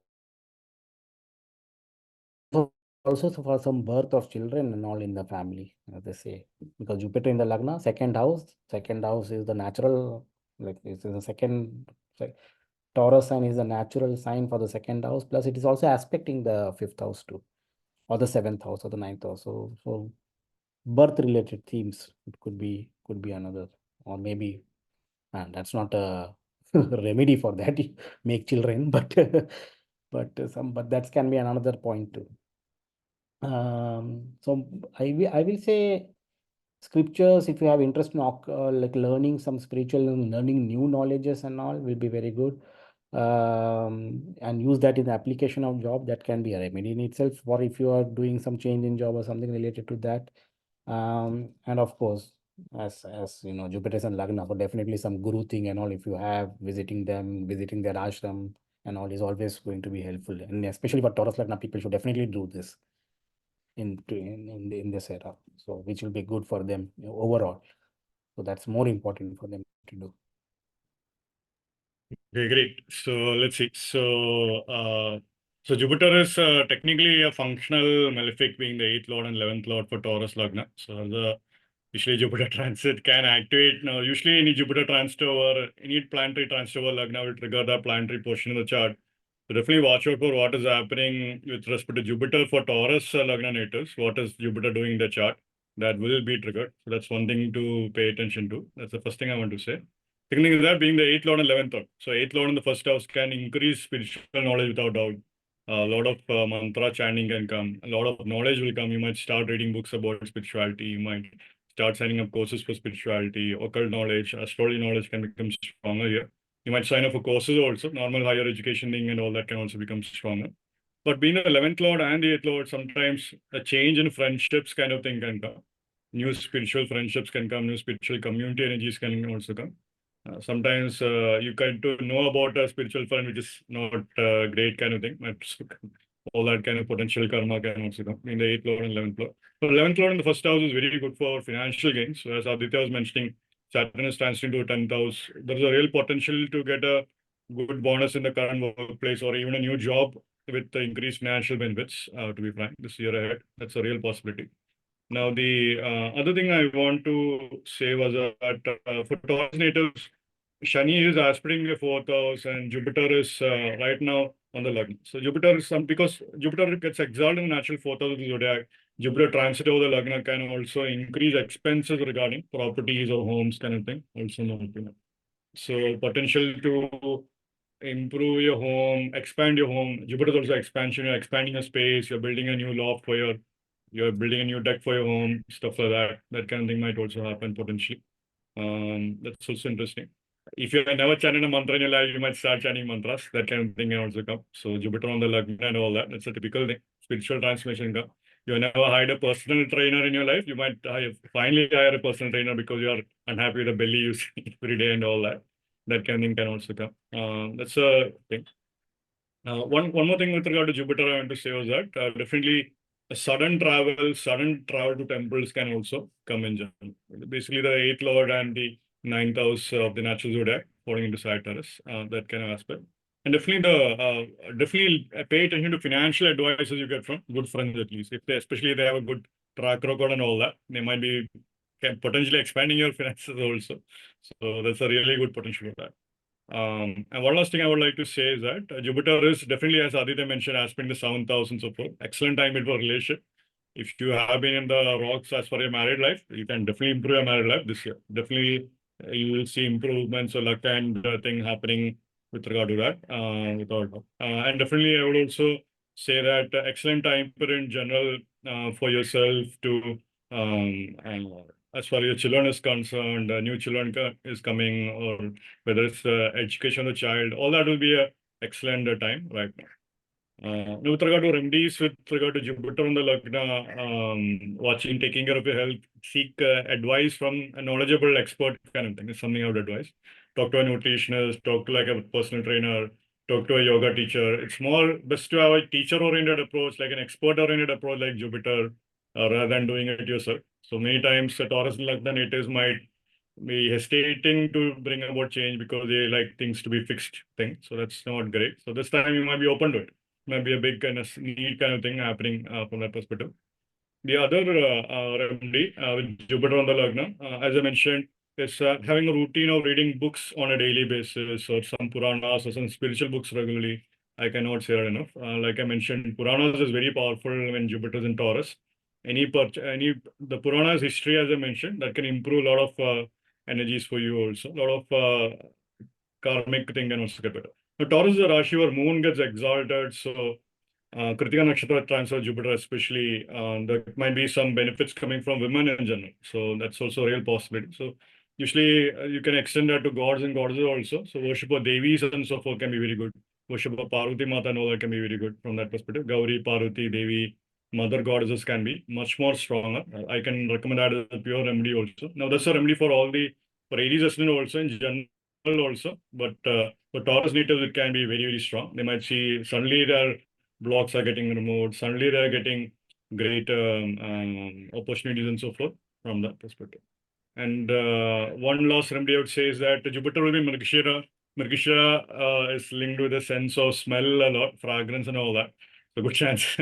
also for some birth of children and all in the family, as they say, because Jupiter in the Lagna, second house is the natural, like it's the second, Taurus sign is the natural sign for the second house, plus it is also aspecting the fifth house too, or the seventh house or the ninth house. So birth related themes, it could be another, or maybe, and that's not a remedy for that, make children, but but that can be another point too. So I will say scriptures, if you have interest in like learning some spiritual and learning new knowledges and all, will be very good. And use that in the application of job, that can be a remedy in itself, or if you are doing some change in job or something related to that. And of course, as you know, Jupiter and Lagna, so definitely some guru thing and all, if you have visiting them, visiting their ashram and all, is always going to be helpful, and especially for Taurus Lagna people should definitely do this in this era, so which will be good for them overall. So that's more important for them to do. Okay, great. So let's see. So Jupiter is technically a functional malefic, being the 8th lord and 11th lord for Taurus Lagna. So usually Jupiter transit can activate. Now, usually any Jupiter transit over any planetary transit over Lagna will trigger the planetary portion of the chart. So definitely watch out for what is happening with respect to Jupiter for Taurus Lagna natives. What is Jupiter doing in the chart? That will be triggered. So that's one thing to pay attention to. That's the first thing I want to say. Second thing is that being the 8th lord and 11th lord. So 8th lord in the first house can increase spiritual knowledge without doubt. A lot of mantra chanting can come. A lot of knowledge will come. You might start reading books about spirituality. You might start signing up courses for spirituality, occult knowledge, astrology knowledge can become stronger here. You might sign up for courses also. Normal higher education thing and all that can also become stronger. But being the 11th lord and the 8th lord, sometimes a change in friendships kind of thing can come. New spiritual friendships can come. New spiritual community energies can also come. Sometimes you kind to know about a spiritual friend which is not great kind of thing. All that kind of potential karma can also come in the 8th lord and 11th lord. So 11th lord in the first house is very good for financial gains. So as Aditya was mentioning, Saturn is transiting to 10th house. There is a real potential to get a good bonus in the current workplace or even a new job with the increased financial benefits, to be frank, this year ahead. That's a real possibility. Now, the other thing I want to say was that for Taurus natives, Shani is aspiring the 4th house and Jupiter is right now on the Lagna. So Jupiter is because Jupiter gets exalted in the natural 4th house of the Zodiac. Jupiter transit over the Lagna can also increase expenses regarding properties or homes kind of thing. Also, so potential to improve your home, expand your home. Jupiter is also expansion. You're expanding your space. You're building a new loft for you're building a new deck for your home, stuff like that. That kind of thing might also happen potentially. That's also interesting. If you never chanted a mantra in your life, you might start chanting mantras. That kind of thing can also come. So Jupiter on the Lagna and all that. That's a typical thing. Spiritual transformation come. You never hired a personal trainer in your life. You might finally hire a personal trainer because you are unhappy with the belly you see every day and all that. That kind of thing can also come. That's a thing. One more thing with regard to Jupiter, I want to say was that definitely a sudden travel to temples can also come in general. Basically, the 8th lord and the 9th house of the natural zodiac falling into Taurus, that kind of aspect. And definitely pay attention to financial advices you get from good friends at least. If especially they have a good track record and all that, they might be potentially expanding your finances also. So that's a really good potential for that. And one last thing I would like to say is that Jupiter is definitely, as Aditya mentioned, aspect the 7th house and so forth. Excellent time for relationship. If you have been in the rocks as for your married life, you can definitely improve your married life this year. Definitely, you will see improvements or luck and thing happening with regard to that. And definitely, I would also say that excellent time in general for yourself to as far as your children is concerned, new children is coming, or whether it's education of the child, all that will be a excellent time right now. With regard to remedies, with regard to Jupiter on the Lagna, watching, taking care of your health, seek advice from a knowledgeable expert kind of thing is something I would advise. Talk to a nutritionist, talk to like a personal trainer, talk to a yoga teacher. It's more best to have a teacher-oriented approach, like an expert-oriented approach like Jupiter, rather than doing it yourself. So many times Taurus and Lagna natives might be hesitating to bring about change because they like things to be fixed thing. So that's not great. So this time you might be open to it. might be a big kind of need kind of thing happening from that perspective. The other remedy with Jupiter on the Lagna, as I mentioned, is having a routine of reading books on a daily basis or some Puranas or some spiritual books regularly. I cannot say that enough. Like I mentioned, Puranas is very powerful when Jupiter is in Taurus. The Puranas history, as I mentioned, that can improve a lot of energies for you also. A lot of karmic thing can also get better. Now, Taurus is a Rashi where moon gets exalted, so Kritika Nakshatra transfer Jupiter especially, there might be some benefits coming from women in general. So that's also a real possibility. So usually you can extend that to gods and goddesses also. So worship of Devis and so forth can be very good. Worship of Parvati Mata and all that can be very good from that perspective. Gauri, Parvati, Devi, mother goddesses can be much more stronger. I can recommend that as a pure remedy also. Now that's a remedy for for Aries ascendant also in general also. But for Taurus natives, it can be very, very strong. They might see suddenly their blocks are getting removed. Suddenly they're getting great opportunities and so forth from that perspective. And one last remedy I would say is that Jupiter will be Mrigashira. Mrigashira is linked with a sense of smell a lot, fragrance and all that. So good chance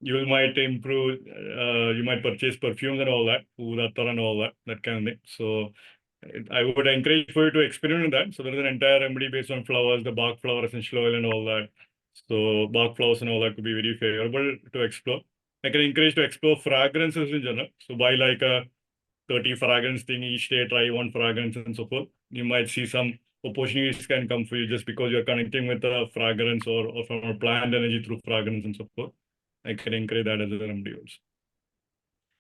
you might improve, you might purchase perfumes and all that, Oud Attar and all that kind of thing. So I would encourage for you to experiment with that. So there is an entire remedy based on flowers, the Bach flower essential oil and all that. So Bach flowers and all that could be very favorable to explore. I can encourage to explore fragrances in general. So buy like a 30 fragrance thing each day, try one fragrance and so forth. You might see some opportunities can come for you just because you're connecting with a fragrance or from a plant energy through fragrance and so forth. I can encourage that as a remedy also.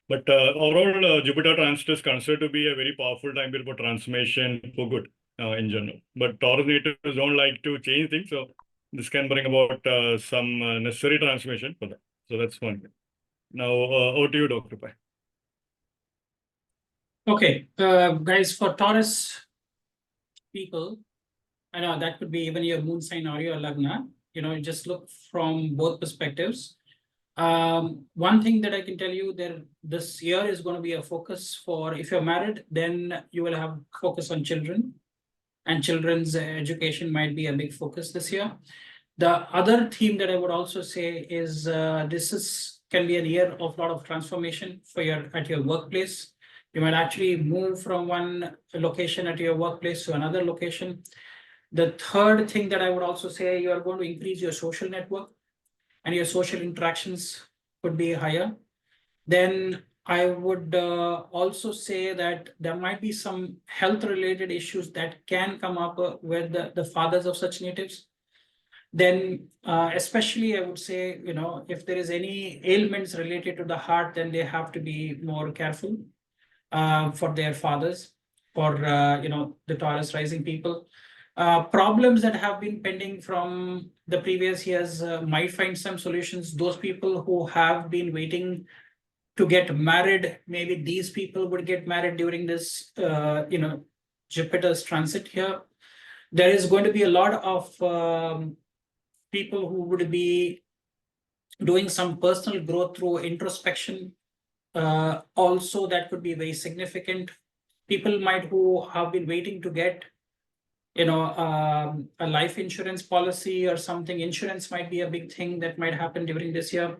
But overall, Jupiter transit is considered to be a very powerful time period for transformation for good in general. But Taurus natives don't like to change things, so this can bring about some necessary transformation for that. So that's one. Now, over to you, Dr. Pai. Okay, guys, for Taurus people, I know that could be even your moon sign or your lagna, just look from both perspectives. One thing that I can tell you that this year is going to be a focus for, if you're married, then you will have focus on children, and children's education might be a big focus this year. The other theme that I would also say is can be a year of a lot of transformation for at your workplace. You might actually move from one location at your workplace to another location. The third thing that I would also say, you are going to increase your social network and your social interactions could be higher. Then I would also say that there might be some health related issues that can come up with the fathers of such natives. Then especially I would say, if there is any ailments related to the heart, then they have to be more careful for their fathers, for the Taurus rising people. Problems that have been pending from the previous years might find some solutions. Those people who have been waiting to get married, maybe these people would get married during this Jupiter's transit here. There is going to be a lot of people who would be doing some personal growth through introspection. Also, that could be very significant. People who have been waiting to get a life insurance policy or something. Insurance might be a big thing that might happen during this year.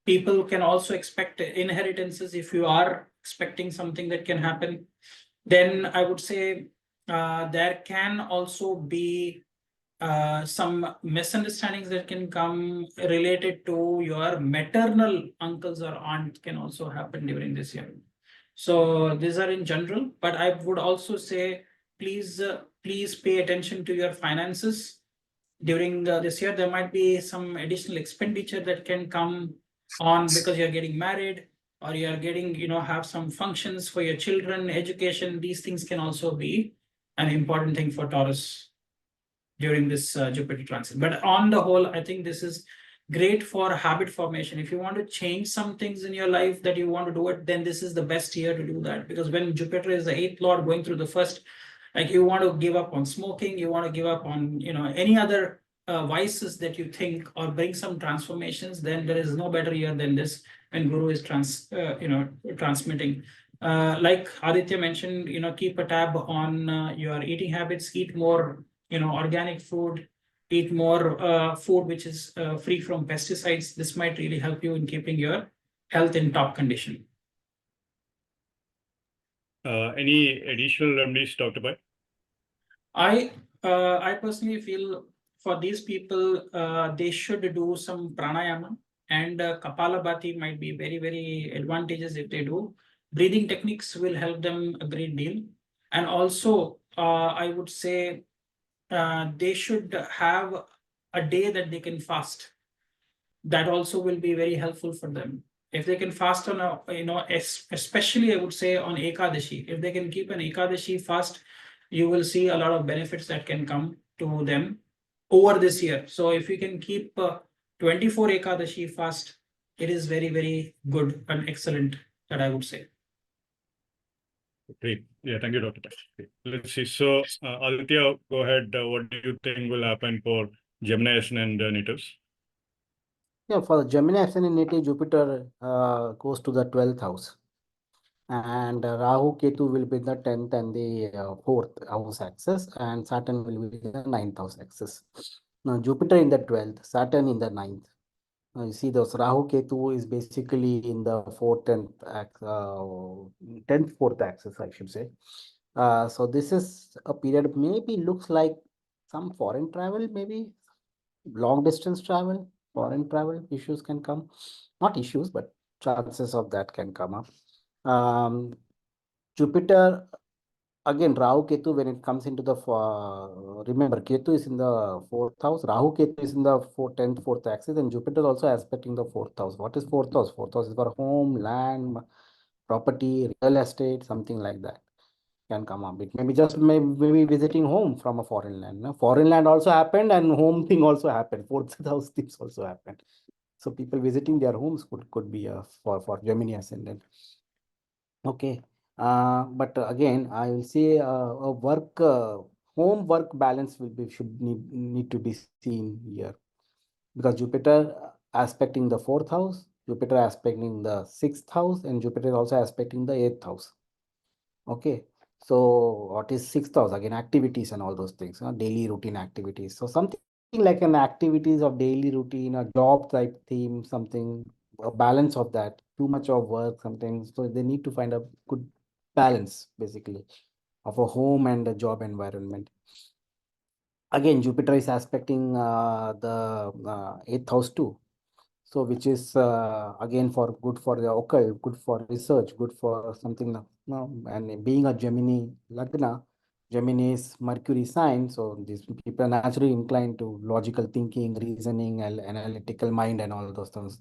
People can also expect inheritances if you are expecting something that can happen. Then I would say there can also be some misunderstandings that can come related to your maternal uncles or aunt can also happen during this year. So these are in general, but I would also say, please pay attention to your finances during this year. There might be some additional expenditure that can come on because you're getting married or you're getting, have some functions for your children, education. These things can also be an important thing for Taurus during this Jupiter transit. But on the whole, I think this is great for habit formation. If you want to change some things in your life that you want to do it, then this is the best year to do that. Because when Jupiter is the 8th lord going through the first, like you want to give up on smoking, you want to give up on any other vices that you think, or bring some transformations, then there is no better year than this when Guru is transmitting. Like Aditya mentioned, keep a tab on your eating habits, eat more organic food, eat more food which is free from pesticides. This might really help you in keeping your health in top condition. Any additional remedies, Dr. Pai? I personally feel for these people, they should do some pranayama, and Kapalabhati might be very advantageous if they do. Breathing techniques will help them a great deal. And also, I would say they should have a day that they can fast. That also will be very helpful for them. If they can fast on a, especially I would say on Ekadashi, if they can keep an Ekadashi fast, you will see a lot of benefits that can come to them over this year. So if we can keep 24 Ekadashi fast, it is very good and excellent, that I would say. Great. Yeah, thank you, Dr. Pai. Okay, let's see. So, Aditya, go ahead. What do you think will happen for Gemini ascendant natives? Yeah, for the Gemini ascendant native, Jupiter goes to the 12th house. And Rahu Ketu will be in the 10th and the 4th house axis, and Saturn will be in the 9th house axis. Now, Jupiter in the 12th, Saturn in the 9th. Now, you see, those Rahu Ketu is basically in the 4th and 10th, 4th axis, I should say. So, this is a period, maybe looks like some foreign travel, maybe long distance travel, foreign travel issues can come. Not issues, but chances of that can come up. Jupiter, again, Rahu Ketu, when it comes into the, remember, Ketu is in the 4th house, Rahu Ketu is in the 10th, 4th axis, and Jupiter also aspecting the 4th house. What is 4th house? 4th house is for home, land, property, real estate, something like that can come up. It may be just maybe visiting home from a foreign land. No? Foreign land also happened, and home thing also happened. 4th house things also happened. So people visiting their homes could be for Gemini ascendant. Okay, but again, I will say a home work balance should need to be seen here, because Jupiter aspecting the 4th house, Jupiter aspecting the 6th house, and Jupiter also aspecting the 8th house. Okay, so what is 6th house? Again, activities and all those things, daily routine activities. So something like an activities of daily routine, a job type theme, something, a balance of that. Too much of work sometimes, so they need to find a good balance basically of a home and a job environment. Again, Jupiter is aspecting the 8th house too. So which is again for good for the occult, good for research, good for something. And being a Gemini Lagna, Gemini is Mercury sign, so these people are naturally inclined to logical thinking, reasoning, and analytical mind, and all those things.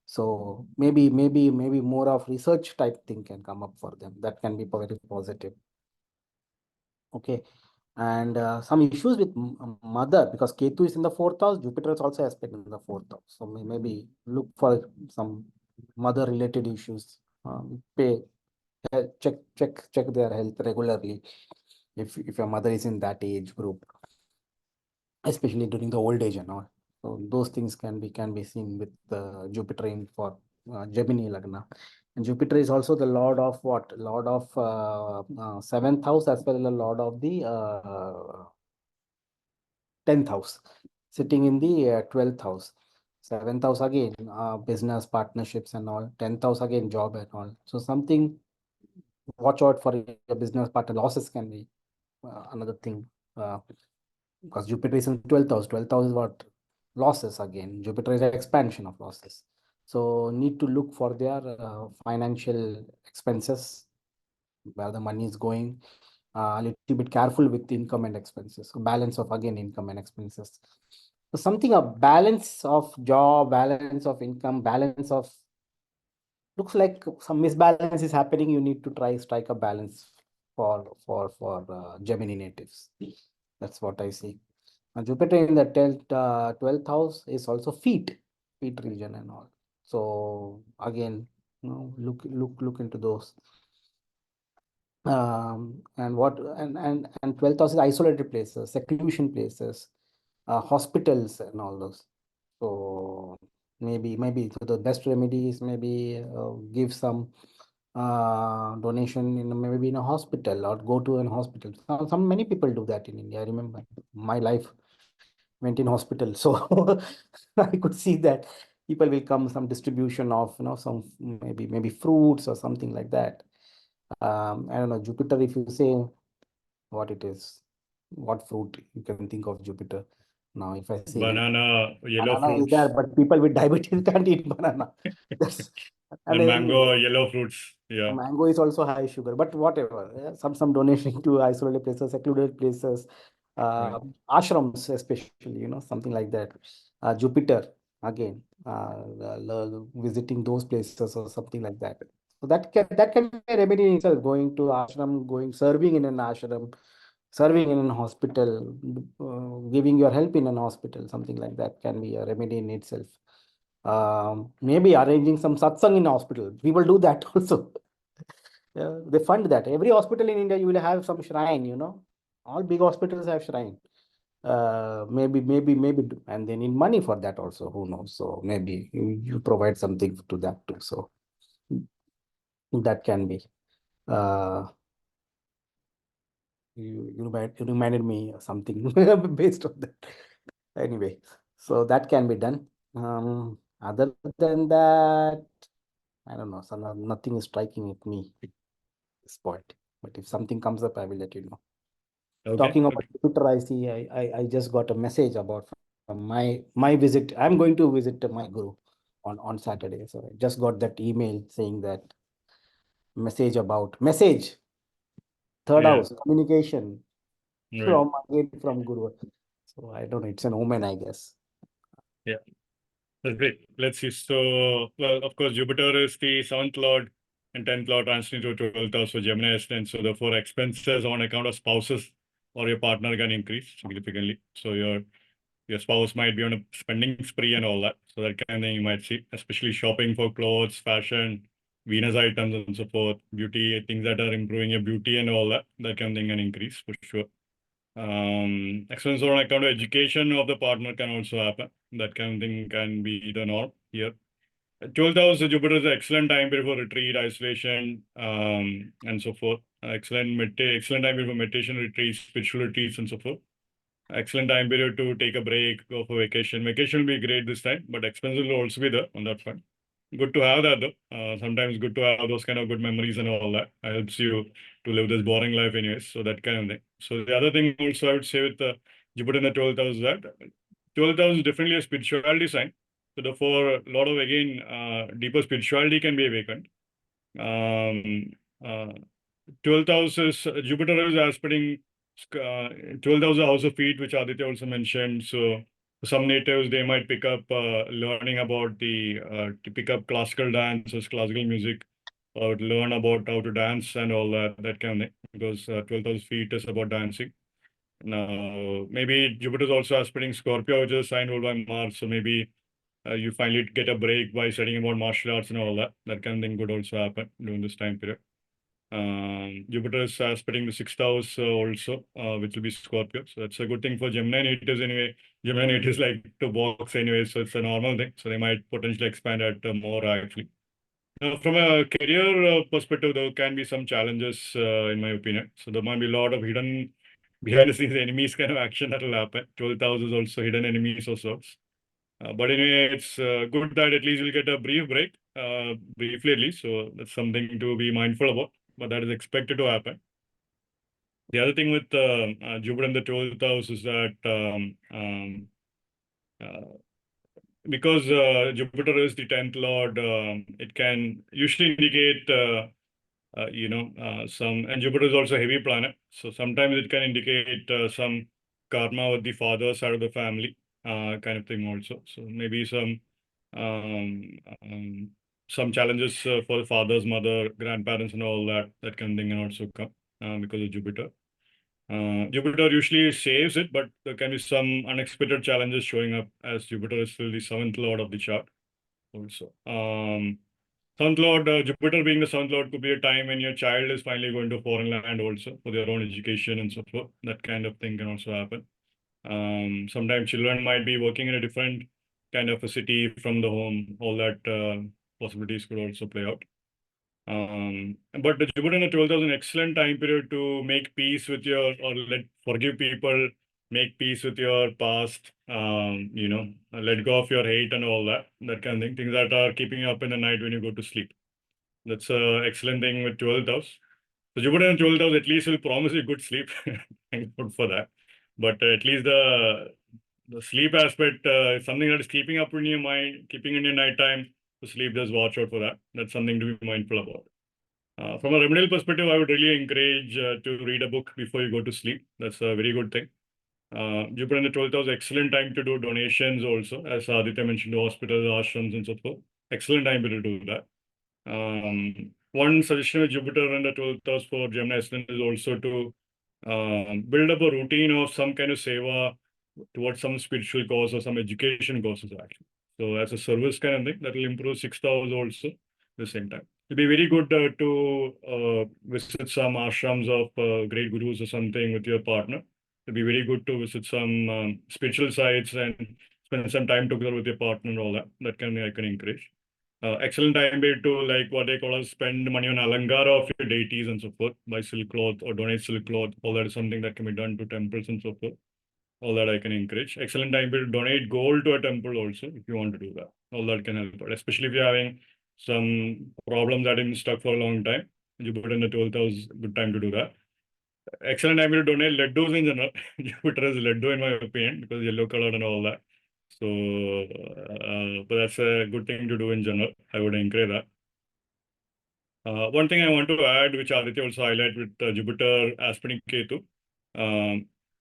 So maybe more of research type thing can come up for them. That can be very positive. Okay. And some issues with mother, because Ketu is in the 4th house, Jupiter is also aspecting in the 4th house. So maybe look for some mother related issues. Check their health regularly if your mother is in that age group, especially during the old age and all. So those things can be seen with Jupiter in for Gemini Lagna. And Jupiter is also the lord of what? Lord of 7th house, as well as the lord of the 10th house, sitting in the 12th house. 7th house again, business partnerships and all. 10th house again, job and all. So something, watch out for your business partner. Losses can be another thing, because Jupiter is in 12th house. 12th house is what? Losses again. Jupiter is expansion of losses. So need to look for their financial expenses, where the money is going. A little bit careful with income and expenses. So balance of again income and expenses. So something, a balance of job, balance of income, balance of, looks like some misbalance is happening. You need to try strike a balance for Gemini natives. That's what I see. Jupiter in the 12th house is also feet region and all. So again, look into those. And 12th house is isolated places, seclusion places, hospitals and all those. So maybe so the best remedy is maybe give some donation in maybe in a hospital, or go to an hospital. Some many people do that in India. I remember my life. maintain hospital. So I could see that people will come, some distribution of, some maybe fruits or something like that. I don't know, Jupiter, if you say what it is, what fruit you can think of Jupiter. Now, if I say Banana, yellow banana is there, fruits, but people with diabetes can't eat banana. That's, and and then mango, yellow fruits. Yeah, mango is also high sugar, but whatever. Some donation to isolated places, secluded places, right. ashrams especially, something like that. Jupiter again, visiting those places or something like that. So that can be a remedy in itself. Going to ashram, serving in an ashram, serving in an hospital, giving your help in an hospital, something like that can be a remedy in itself. Maybe arranging some satsang in hospital. People do that also. Yeah, they fund that. Every hospital in India, you will have some shrine. All big hospitals have shrine. Maybe, and they need money for that also. Who knows? So maybe you provide something to that too. So that can be. Uh, you reminded me of something based on that. Anyway, so that can be done. Other than that, I don't know. So nothing is striking at me at this point. But if something comes up, I will let you know. Okay. Talking about Twitter, I see. I just got a message about from my visit. I'm going to visit my guru on Saturday. So I just got that email saying that message third Yeah, house communication right. from guru. So I don't know. It's an omen, I guess. Yeah, that's great. Let's see. So, well, of course, Jupiter is the seventh lord and 10th lord transiting to 12th house for Gemini ascendant. So, therefore, expenses on account of spouses or your partner can increase significantly. So, your spouse might be on a spending spree and all that. So, that kind of thing you might see, especially shopping for clothes, fashion, Venus items, and so forth, beauty, things that are improving your beauty and all that. That kind of thing can increase for sure. Expense on account of education of the partner can also happen. That kind of thing can be the norm here. 12th house, Jupiter is an excellent time period for retreat, isolation, and so forth. Excellent time period for meditation retreats, spiritual retreats, and so forth. Excellent time period to take a break, go for vacation. Vacation will be great this time, but expenses will also be there on that front. Good to have that though. Sometimes good to have those kind of good memories and all that. Helps you to live this boring life anyways. So that kind of thing. So the other thing also I would say with Jupiter in the 12th house is that 12th house is definitely a spirituality sign. So therefore, a lot of again deeper spirituality can be awakened. Um, uh, 12th house is Jupiter is aspecting 12th house is a house of feet, which Aditya also mentioned. So some natives they might pick up learning about to pick up classical dances, classical music, or learn about how to dance and all that kind of thing. Because 12th house feet is about dancing. Now maybe Jupiter is also aspecting Scorpio, which is a sign ruled by Mars. So maybe you finally get a break by studying about martial arts and all that. That kind of thing could also happen during this time period. Jupiter is aspecting the sixth house also, which will be Scorpio. So that's a good thing for Gemini natives anyway. Gemini natives like to box anyway, so it's a normal thing. So they might potentially expand it more actually. From a career perspective, there can be some challenges in my opinion. So there might be a lot of hidden behind the scenes enemies kind of action that will happen. 12th house is also hidden enemies of sorts. But anyway, it's good that at least you'll get a brief break, briefly at least. So that's something to be mindful about, but that is expected to happen. The other thing with Jupiter in the 12th house is that because Jupiter is the 10th lord, it can usually indicate, and Jupiter is also a heavy planet. So sometimes it can indicate some karma with the father side of the family, kind of thing also. So maybe some challenges for the father's mother, grandparents, and all that kind of thing can also come because of Jupiter. Jupiter usually saves it, but there can be some unexpected challenges showing up as Jupiter is still the seventh lord of the chart. Also, seventh lord, Jupiter being the seventh lord, could be a time when your child is finally going to a foreign land also for their own education and so forth. That kind of thing can also happen. Sometimes children might be working in a different kind of a city from the home. All that possibilities could also play out. But the Jupiter in the 12th is an excellent time period to make peace with or forgive people make peace with your past, let go of your hate and all that kind of thing, things that are keeping you up in the night when you go to sleep. That's an excellent thing with 12th house. So Jupiter in 12th house at least will promise you good sleep. Thank God for that. But at least the sleep aspect is something that is keeping up in your mind, keeping in your nighttime to sleep. Just watch out for that. That's something to be mindful about. From a remedial perspective, I would really encourage to read a book before you go to sleep. That's a very good thing. Jupiter in the 12th house, excellent time to do donations also, as Aditya mentioned, to hospitals, ashrams, and so forth. Excellent time to do that. One suggestion with Jupiter in the 12th house for Gemini ascendant is also to build up a routine of some kind of seva towards some spiritual cause or some education causes actually. So as a service kind of thing, that will improve 6th house also at the same time. It'd be very good to visit some ashrams of great gurus or something with your partner. It'd be very good to visit some spiritual sites and spend some time together with your partner and all that. That I can encourage. Excellent time to like what they call as spend money on alangara of your deities and so forth, buy silk cloth or donate silk cloth. All that is something that can be done to temples and so forth. All that I can encourage. Excellent time to donate gold to a temple also if you want to do that. All that can help, especially if you're having some problems that have been stuck for a long time. Jupiter in the 12th house, good time to do that. Excellent time to donate laddus in general. Jupiter is laddu in my opinion because yellow color and all that. So, but that's a good thing to do in general. I would encourage that. One thing I want to add, which Aditya also highlight with Jupiter aspecting Ketu.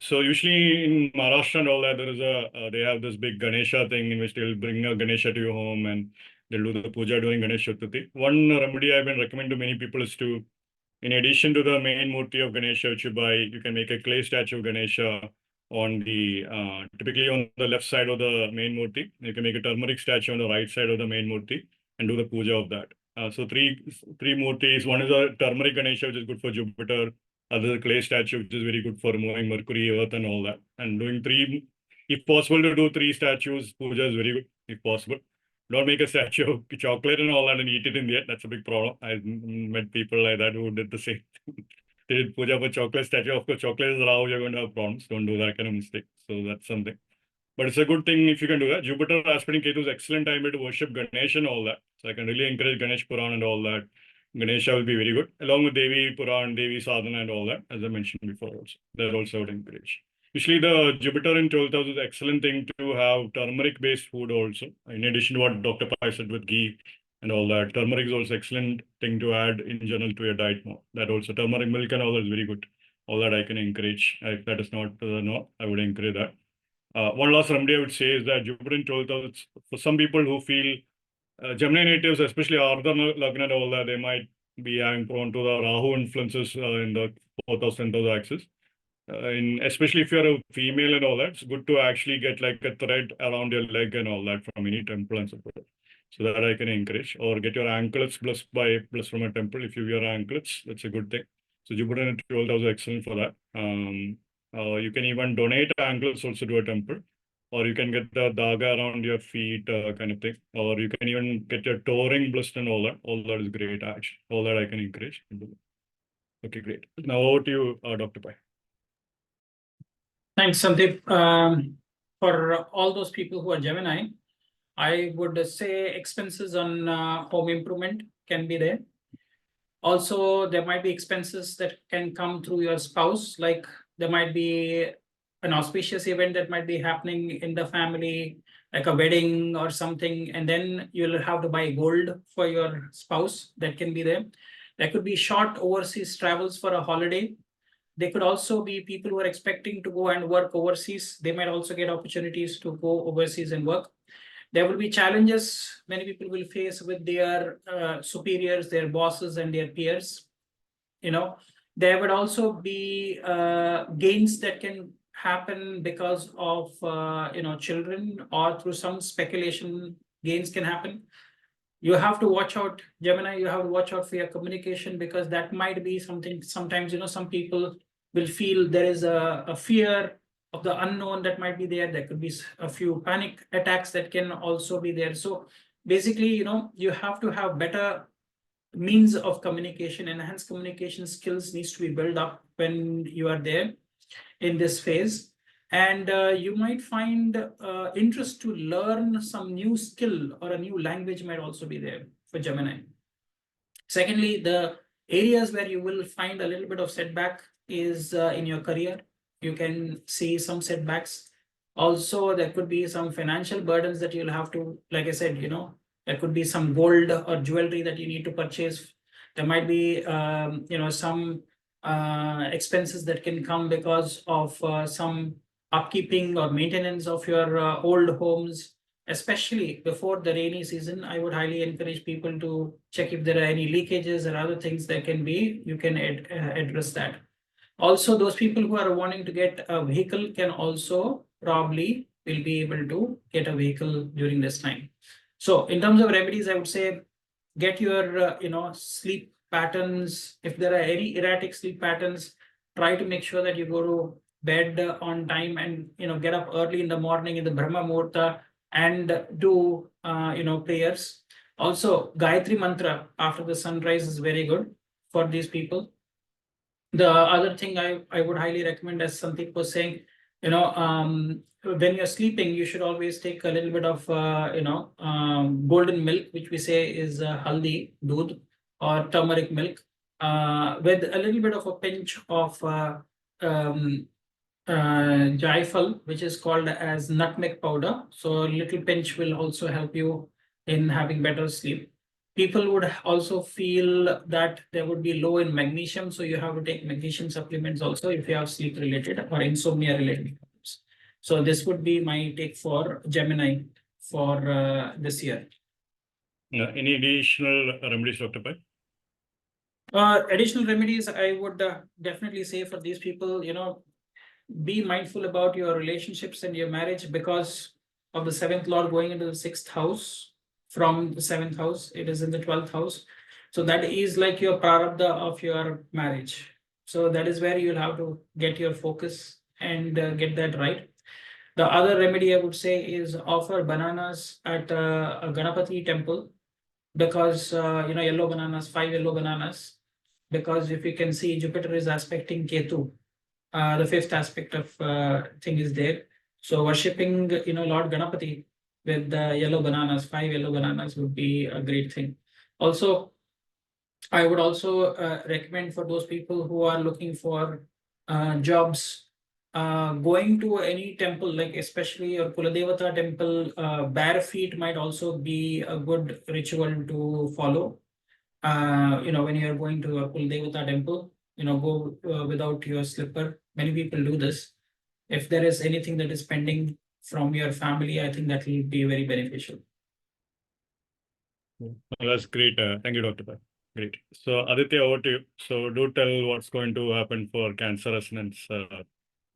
So usually in Maharashtra and all that, there is they have this big Ganesha thing in which they'll bring a Ganesha to your home and they'll do the puja during Ganesh Chaturthi. One remedy I've been recommending to many people is to, in addition to the main murti of Ganesha which you buy, you can make a clay statue of Ganesha on the, typically on the left side of the main murti. You can make a turmeric statue on the right side of the main murti and do the puja of that. So three murtis. One is a turmeric Ganesha, which is good for Jupiter. Other clay statue, which is very good for removing Mercury, Earth, and all that. And doing three, if possible, to do 3 statues, puja is very good, if possible. Don't make a statue of chocolate and all that and eat it in the end. That's a big problem. I've met people like that who did the same. They did puja for chocolate statue. Of course, chocolate is raw, you're going to have problems. Don't do that kind of mistake. So that's something. But it's a good thing if you can do that. Jupiter aspecting Ketu is excellent time to worship Ganesh and all that. So I can really encourage Ganesh Puran and all that. Ganesha will be very good, along with Devi Puran, Devi Sadhana and all that, as I mentioned before also. That also would encourage. Usually the Jupiter in 12th house is an excellent thing to have turmeric-based food also. In addition to what Dr. Pai said with ghee and all that, turmeric is also excellent thing to add in general to your diet more. That also, turmeric milk and all that is very good. All that I can encourage. If that is not no, I would encourage that. One last remedy I would say is that Jupiter in 12th house, for some people who feel Gemini natives, especially Ardha Lagna and all that, they might be having prone to the Rahu influences in the 4th house, 10th house axis. Especially if you're a female and all that, it's good to actually get like a thread around your leg and all that from any temple and so forth. So that I can encourage, or get your anklets blessed from a temple. If you wear anklets, that's a good thing. So Jupiter in 12th house is excellent for that. You can even donate anklets also to a temple, or you can get the daga around your feet kind of thing, or you can even get your toe ring blessed and all that. All that is great actually. All that I can encourage. Okay, great. Now over to you, Dr. Pai. Thanks, Sandeep. For all those people who are Gemini, I would say expenses on home improvement can be there. Also, there might be expenses that can come through your spouse, like there might be an auspicious event that might be happening in the family, like a wedding or something, and then you'll have to buy gold for your spouse. That can be there. There could be short overseas travels for a holiday. There could also be people who are expecting to go and work overseas. They might also get opportunities to go overseas and work. There will be challenges many people will face with their superiors, their bosses, and their peers. There would also be gains that can happen because of children, or through some speculation. Gains can happen. You have to watch out, Gemini. You have to watch out for your communication, because that might be something. Sometimes some people will feel there is a fear of the unknown that might be there. There could be a few panic attacks that can also be there. So basically, you have to have better means of communication. Enhanced communication skills needs to be built up when you are there in this phase. and you might find interest to learn some new skill or a new language might also be there for Gemini. Secondly, the areas where you will find a little bit of setback is in your career. You can see some setbacks. Also, there could be some financial burdens that you'll have to, like I said, there could be some gold or jewelry that you need to purchase. There might be, some expenses that can come because of some upkeeping or maintenance of your old homes. Especially before the rainy season, I would highly encourage people to check if there are any leakages or other things that can be, you can address that. Also, those people who are wanting to get a vehicle can also probably will be able to get a vehicle during this time. So in terms of remedies, I would say get your sleep patterns. If there are any erratic sleep patterns, try to make sure that you go to bed on time and get up early in the morning in the Brahma Muhurta and do prayers. Also, Gayatri mantra after the sunrise is very good for these people. The other thing I would highly recommend, as Sandeep was saying, when you're sleeping, you should always take a little bit of golden milk, which we say is haldi doodh or turmeric milk, with a little bit of a pinch of jaifal, which is called as nutmeg powder. So a little pinch will also help you in having better sleep. People would also feel that they would be low in magnesium, so you have to take magnesium supplements also if you have sleep related or insomnia related problems. So this would be my take for Gemini for this year. Any additional remedies, Dr. Pai? Additional remedies, I would definitely say for these people, be mindful about your relationships and your marriage because of the seventh lord going into the sixth house from the seventh house. It is in the 12th house. So that is like your prarabdha of your marriage. So that is where you'll have to get your focus and get that right. The other remedy I would say is offer bananas at a Ganapati temple because, yellow bananas, 5 yellow bananas, because if you can see Jupiter is aspecting Ketu. The fifth aspect of thing is there. So worshipping, Lord Ganapati with the yellow bananas, 5 yellow bananas would be a great thing. Also, I would also recommend for those people who are looking for jobs, going to any temple, like especially your Kuladevata temple, bare feet might also be a good ritual to follow. When you're going to a Kuladevata temple, go without your slipper. Many people do this. If there is anything that is pending from your family, I think that will be very beneficial. That's great. Thank you, Dr. Pai. Great. So Aditya, over to you. So do tell what's going to happen for Cancer resonance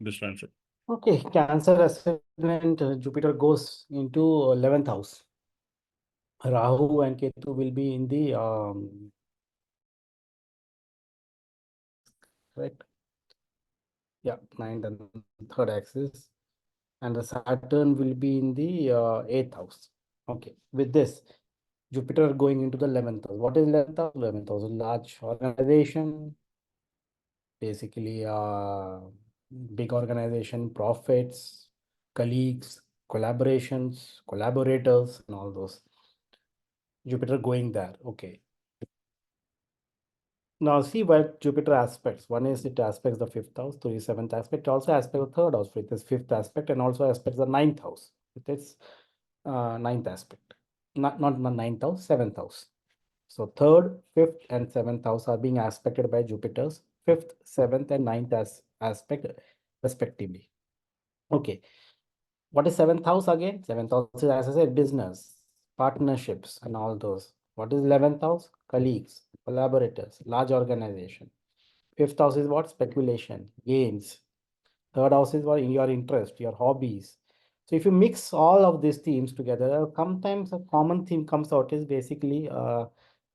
this transit. Okay, Cancer ascendant Jupiter goes into 11th house. Rahu and Ketu will be in the correct. Yeah, 9th and 3rd axis, and the Saturn will be in the 8th house. Okay, with this, Jupiter going into the 11th house. What is 11th house? 11th house, large organization, basically big organization, profits, colleagues, collaborations, collaborators, and all those. Jupiter going there. Okay. Now see what Jupiter aspects. One is it aspects the 5th house, 37th aspect, also aspects the 3rd house with its 5th aspect, and also aspects the 9th house with its 9th aspect. Not 9th house, 7th house. So 3rd, 5th, and 7th house are being aspected by Jupiter's 5th, 7th, and 9th aspect respectively. Okay. What is 7th house again? 7th house is, as I said, business, partnerships, and all those. What is 11th house? Colleagues, collaborators, large organization. 5th house is what? Speculation, gains. 3rd house is what? In your interest, your hobbies. So if you mix all of these themes together, sometimes a common theme comes out is basically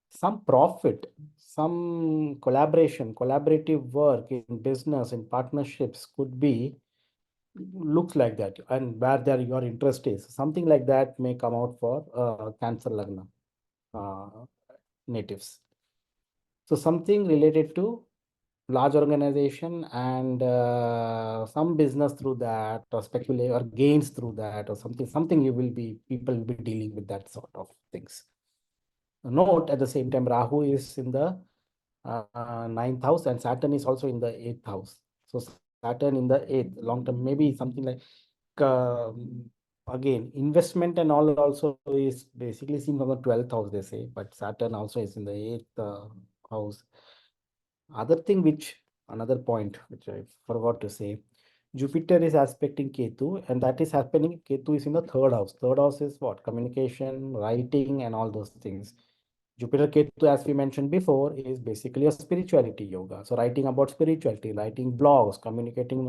some profit, some collaboration, collaborative work in business, in partnerships could be, looks like that, and where there your interest is. Something like that may come out for Cancer Lagna natives. So something related to large organization and some business through that, or speculate or gains through that, or something people will be dealing with that sort of things. Note at the same time, Rahu is in the ninth house and Saturn is also in the eighth house. So Saturn in the eighth, long term, maybe something like again, investment and all also is basically seen from the 12th house, they say, but Saturn also is in the eighth house. Another point which I forgot to say, Jupiter is aspecting Ketu, and that is happening. Ketu is in the third house. Third house is what? Communication, writing, and all those things. Jupiter Ketu, as we mentioned before, is basically a spirituality yoga. So writing about spirituality, writing blogs, communicating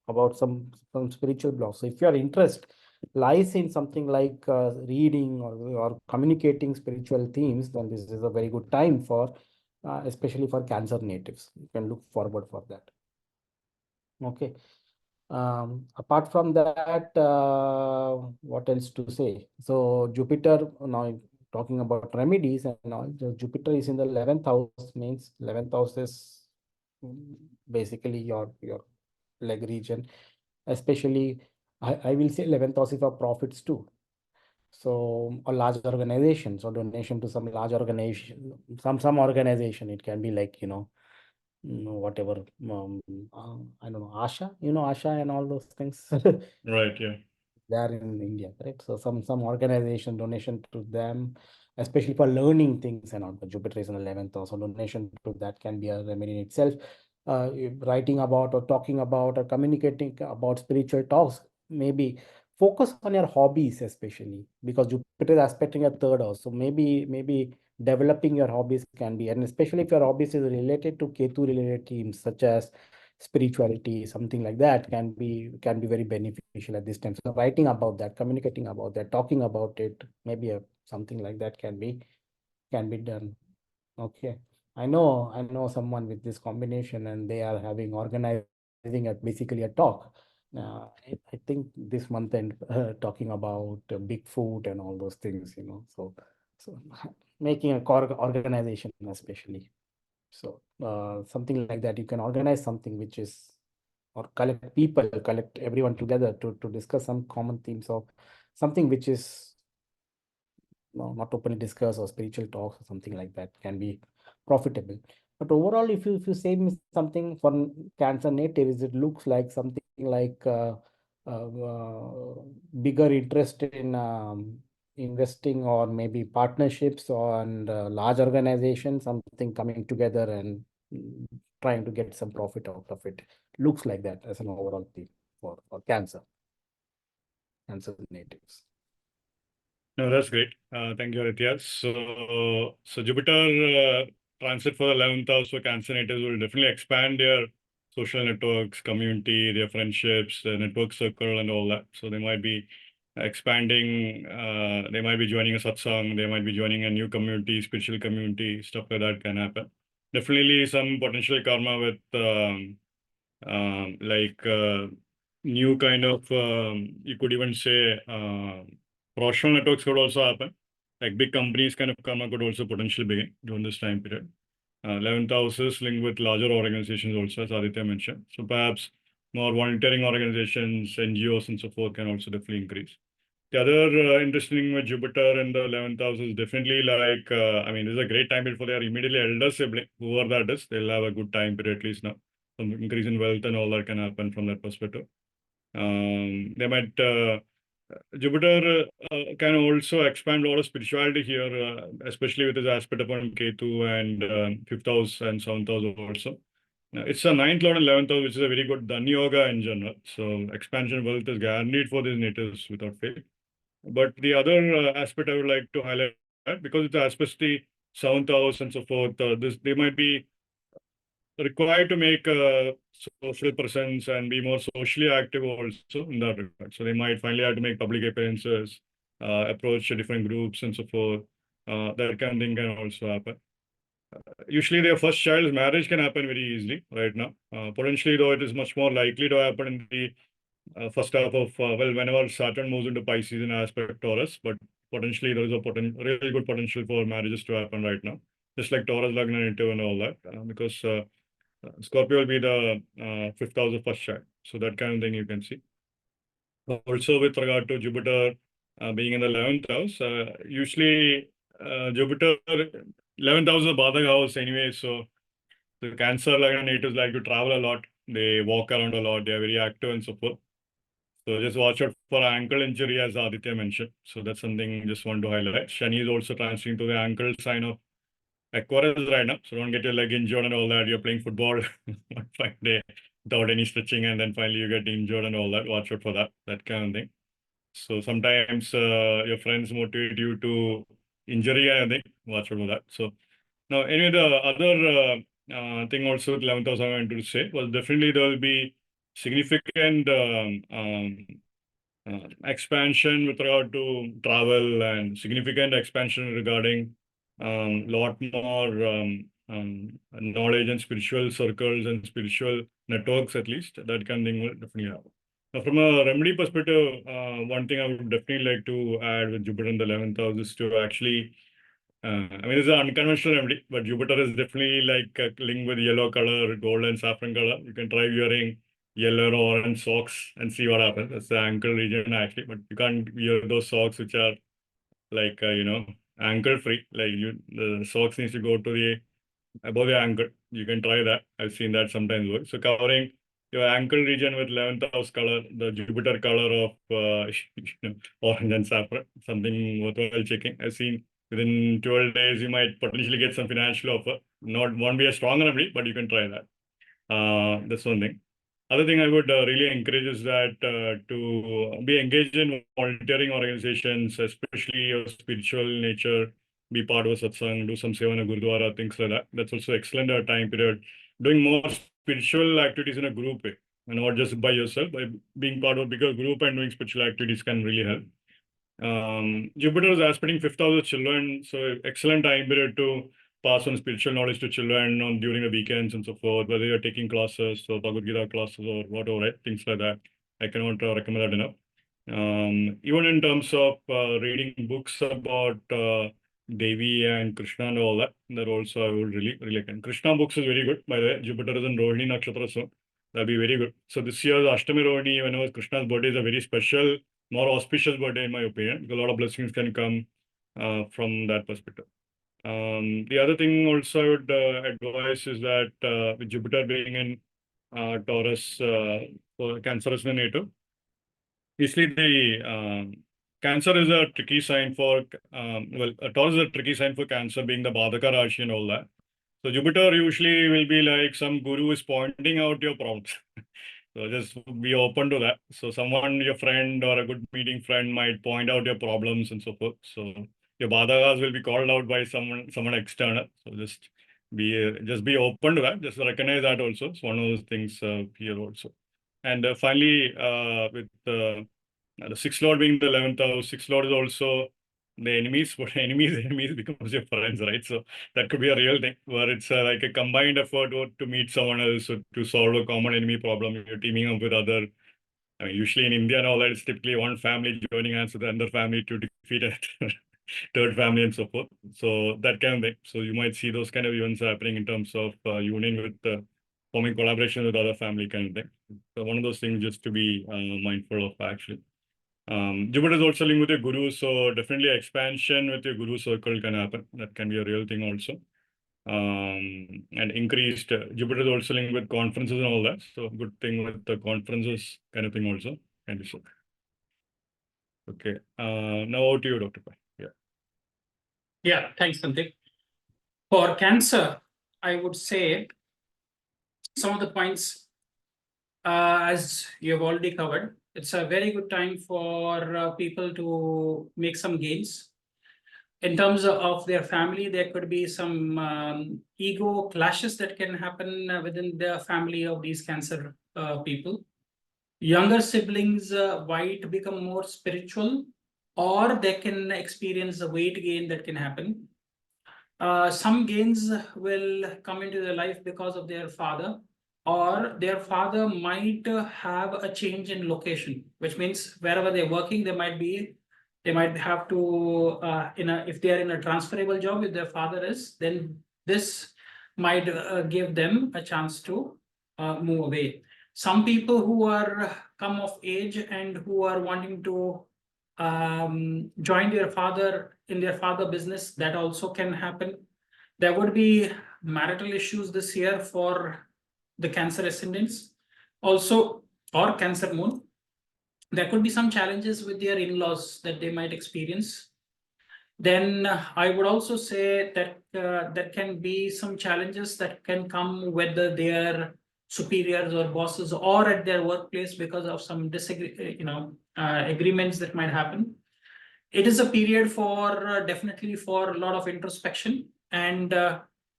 about some spiritual blogs. So if your interest lies in something like reading or communicating spiritual themes, then this is a very good time for, especially for Cancer natives. You can look forward for that. Okay. Apart from that, what else to say? So Jupiter, now talking about remedies and all, Jupiter is in the 11th house, means 11th house is basically your leg region, especially I will say 11th house is for profits too. So a large organization, so donation to some large organization, some organization, it can be like, whatever, I don't know, Asha, Asha and all those things. Right, yeah. They are in India, correct? So some organization donation to them, especially for learning things and all. But Jupiter is in 11th, also donation to that can be a remedy in itself. Writing about or talking about or communicating about spiritual talks, maybe focus on your hobbies, especially because Jupiter is aspecting a third house. So maybe developing your hobbies can be, and especially if your hobbies is related to Ketu related themes such as spirituality, something like that can be very beneficial at this time. So writing about that, communicating about that, talking about it, maybe something like that can be done. Okay. I know someone with this combination and they are having organizing basically a talk. I think this month and talking about Bigfoot and all those things, so making a organization especially. So something like that, you can organize something which is, or collect everyone together to discuss some common themes of something which is not openly discussed, or spiritual talks or something like that can be profitable. But overall, if you say me something for Cancer natives, it looks like something like bigger interest in investing or maybe partnerships on large organizations, something coming together and mm, trying to get some profit out of it. Looks like that as an overall theme for Cancer natives. No, that's great. Thank you, Aditya. So Jupiter transit for the 11th house for Cancer natives will definitely expand their social networks, community, their friendships, their network circle, and all that. So they might be expanding. They might be joining a satsang. They might be joining a new community, spiritual community. Stuff like that can happen. Definitely some potential karma with like new kind of you could even say professional networks could also happen. Like big companies kind of karma could also potentially begin during this time period. 11th house is linked with larger organizations also, as Aditya mentioned. So perhaps more volunteering organizations, NGOs, and so forth can also definitely increase. The other interesting with Jupiter in the 11th house is definitely like, I mean, this is a great time period for their immediately elder sibling, whoever that is, they'll have a good time period at least now. Some increase in wealth and all that can happen from that perspective. They might, Jupiter can also expand a lot of spirituality here, especially with his aspect upon Ketu and 5th house and 7th house also. It's a 9th lord and 11th house, which is a very good Dhan Yoga in general. So expansion wealth is guaranteed for these natives without fail. But the other aspect I would like to highlight, because it's especially 7th house and so forth, they might be required to make a social presence and be more socially active also in that regard. So they might finally have to make public appearances, approach different groups and so forth. That kind of thing can also happen. Usually their first child's marriage can happen very easily right now. Potentially though, it is much more likely to happen in the first half of, whenever Saturn moves into Pisces in aspect Taurus, but potentially there is a really good potential for marriages to happen right now. Just like Taurus, Lagna, native and all that, because Scorpio will be the fifth house of first child. So that kind of thing you can see. Also with regard to Jupiter being in the 11th house, usually Jupiter, 11th house is a Badhaka house anyway. So the Cancer natives like to travel a lot. They walk around a lot. They are very active and so forth. So just watch out for ankle injury, as Aditya mentioned. So that's something just want to highlight. Shani is also transiting to the ankle sign of Aquarius right now. So don't get your leg injured and all that. You're playing football one fine day without any stretching, and then finally you get injured and all that. Watch out for that kind of thing. So sometimes your friends motivate you to injury, I think. Watch out for that. So now, anyway, the other thing also with 11th house I wanted to say was definitely there will be significant expansion with regard to travel and significant expansion regarding lot more knowledge and spiritual circles and spiritual networks, at least that kind of thing will definitely happen. Now, from a remedy perspective, one thing I would definitely like to add with Jupiter in the 11th house is to actually I mean, it's an unconventional remedy, but Jupiter is definitely like linked with yellow color, gold and saffron color. You can try wearing yellow or orange socks and see what happens. That's the ankle region actually, but you can't wear those socks which are like, ankle free. Like the socks needs to go to the above the ankle. You can try that. I've seen that sometimes work. So covering your ankle region with 11th house color, the Jupiter color of orange and saffron, something worthwhile checking. I've seen within 12 days, you might potentially get some financial offer. Won't be a strong remedy, but you can try that. That's one thing. Other thing I would really encourage is that to be engaged in volunteering organizations, especially your spiritual nature, be part of a satsang, do some seva in a gurdwara, things like that. That's also excellent time period. Doing more spiritual activities in a group way, and not just by yourself. By being part of a bigger group and doing spiritual activities can really help. Jupiter is aspecting fifth house of children, so excellent time period to pass on spiritual knowledge to children on during the weekends and so forth, whether you're taking classes or Bhagavad Gita classes or whatever, right? Things like that. I cannot recommend that enough. Even in terms of reading books about Devi and Krishna and all that, that also I would really recommend. Krishna books is very good, by the way. Jupiter is in Rohini Nakshatra, so that'll be very good. So this year's Ashtami Rohini, whenever Krishna's birthday, is a very special, more auspicious birthday in my opinion, because a lot of blessings can come from that perspective. The other thing also I would advise is that with Jupiter being in Taurus, Cancer is the native. Usually the Cancer is a tricky sign for, Taurus is a tricky sign for Cancer being the Badhaka Rashi and all that. So Jupiter usually will be like some guru is pointing out your problems. So just be open to that. So someone, your friend or a good meeting friend might point out your problems and so forth. So your badhagas will be called out by someone external. So just be open to that. Just recognize that also. It's one of those things here also. And finally, with the sixth lord being the 11th house, sixth lord is also the enemies, but enemies becomes your friends, right? So that could be a real thing where it's like a combined effort to meet someone else or to solve a common enemy problem. You're teaming up with other. I mean, usually in India and all that, it's typically one family joining hands with another family to defeat a third family and so forth. So that kind of thing. So you might see those kind of events happening in terms of union with forming collaboration with other family kind of thing. So one of those things just to be mindful of actually. Jupiter is also linked with your guru, so definitely expansion with your guru circle can happen. That can be a real thing also. And increased Jupiter is also linked with conferences and all that. So good thing with the conferences kind of thing also can be so. Okay. Now over to you, Dr. Pai. Yeah. Yeah, thanks, Sandeep. For Cancer, I would say some of the points as you have already covered. It's a very good time for people to make some gains. In terms of their family, there could be some ego clashes that can happen within the family of these Cancer people. Younger siblings might become more spiritual, or they can experience a weight gain that can happen. Some gains will come into their life because of their father, or their father might have a change in location, which means wherever they're working, they might have to if they are in a transferable job, if their father is, then this might give them a chance to move away. Some people who are come of age and who are wanting to join their father in their father business, that also can happen. There would be marital issues this year for the Cancer ascendants also, or Cancer moon. There could be some challenges with their in-laws that they might experience. Then I would also say that there can be some challenges that can come whether their superiors or bosses or at their workplace because of some agreements that might happen. It is a period for definitely for a lot of introspection and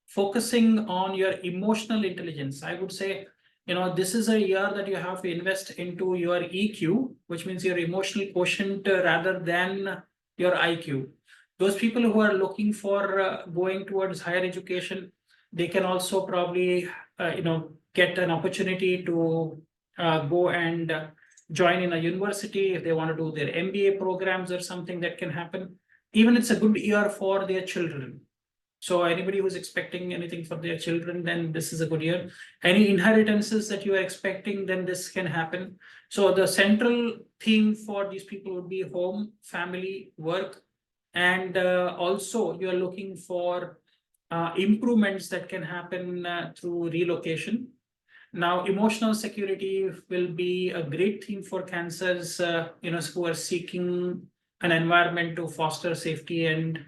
focusing on your emotional intelligence. I would say, this is a year that you have to invest into your EQ, which means your emotional quotient rather than your IQ. Those people who are looking for going towards higher education, they can also probably, get an opportunity to go and join in a university if they want to do their MBA programs or something that can happen. Even it's a good year for their children. So anybody who's expecting anything for their children, then this is a good year. Any inheritances that you are expecting, then this can happen. So the central theme for these people would be home, family, work, and also you are looking for improvements that can happen through relocation. Now, emotional security will be a great theme for cancers, who are seeking an environment to foster safety and,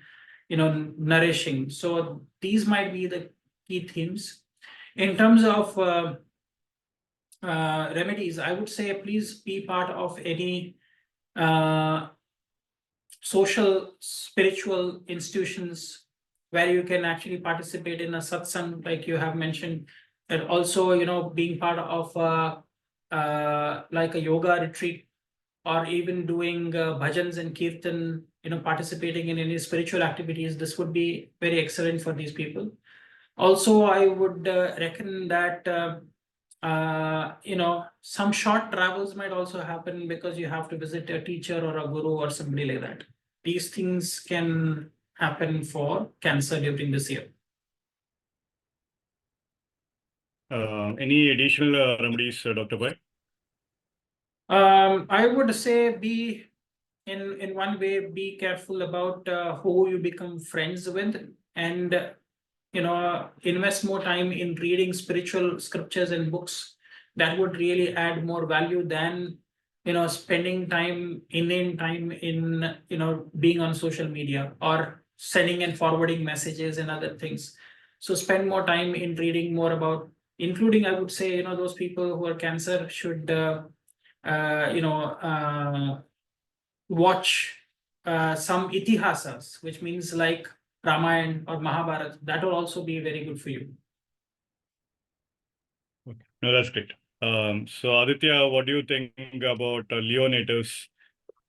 nourishing. So these might be the key themes. In terms of remedies, I would say please be part of any social, spiritual institutions where you can actually participate in a satsang, like you have mentioned, and also, being part of like a yoga retreat, or even doing bhajans and kirtan, participating in any spiritual activities. This would be very excellent for these people. Also, I would reckon that some short travels might also happen because you have to visit a teacher or a guru or somebody like that. These things can happen for Cancer during this year. Any additional remedies, Dr. Pai? I would say be in one way, be careful about who you become friends with, and invest more time in reading spiritual scriptures and books. That would really add more value than spending inane time in being on social media or sending and forwarding messages and other things. So spend more time in reading more about, including, I would say, those people who are Cancer should watch some itihasas, which means like Ramayana or Mahabharata. That will also be very good for you. Okay. No, that's great. So Aditya, what do you think about Leo natives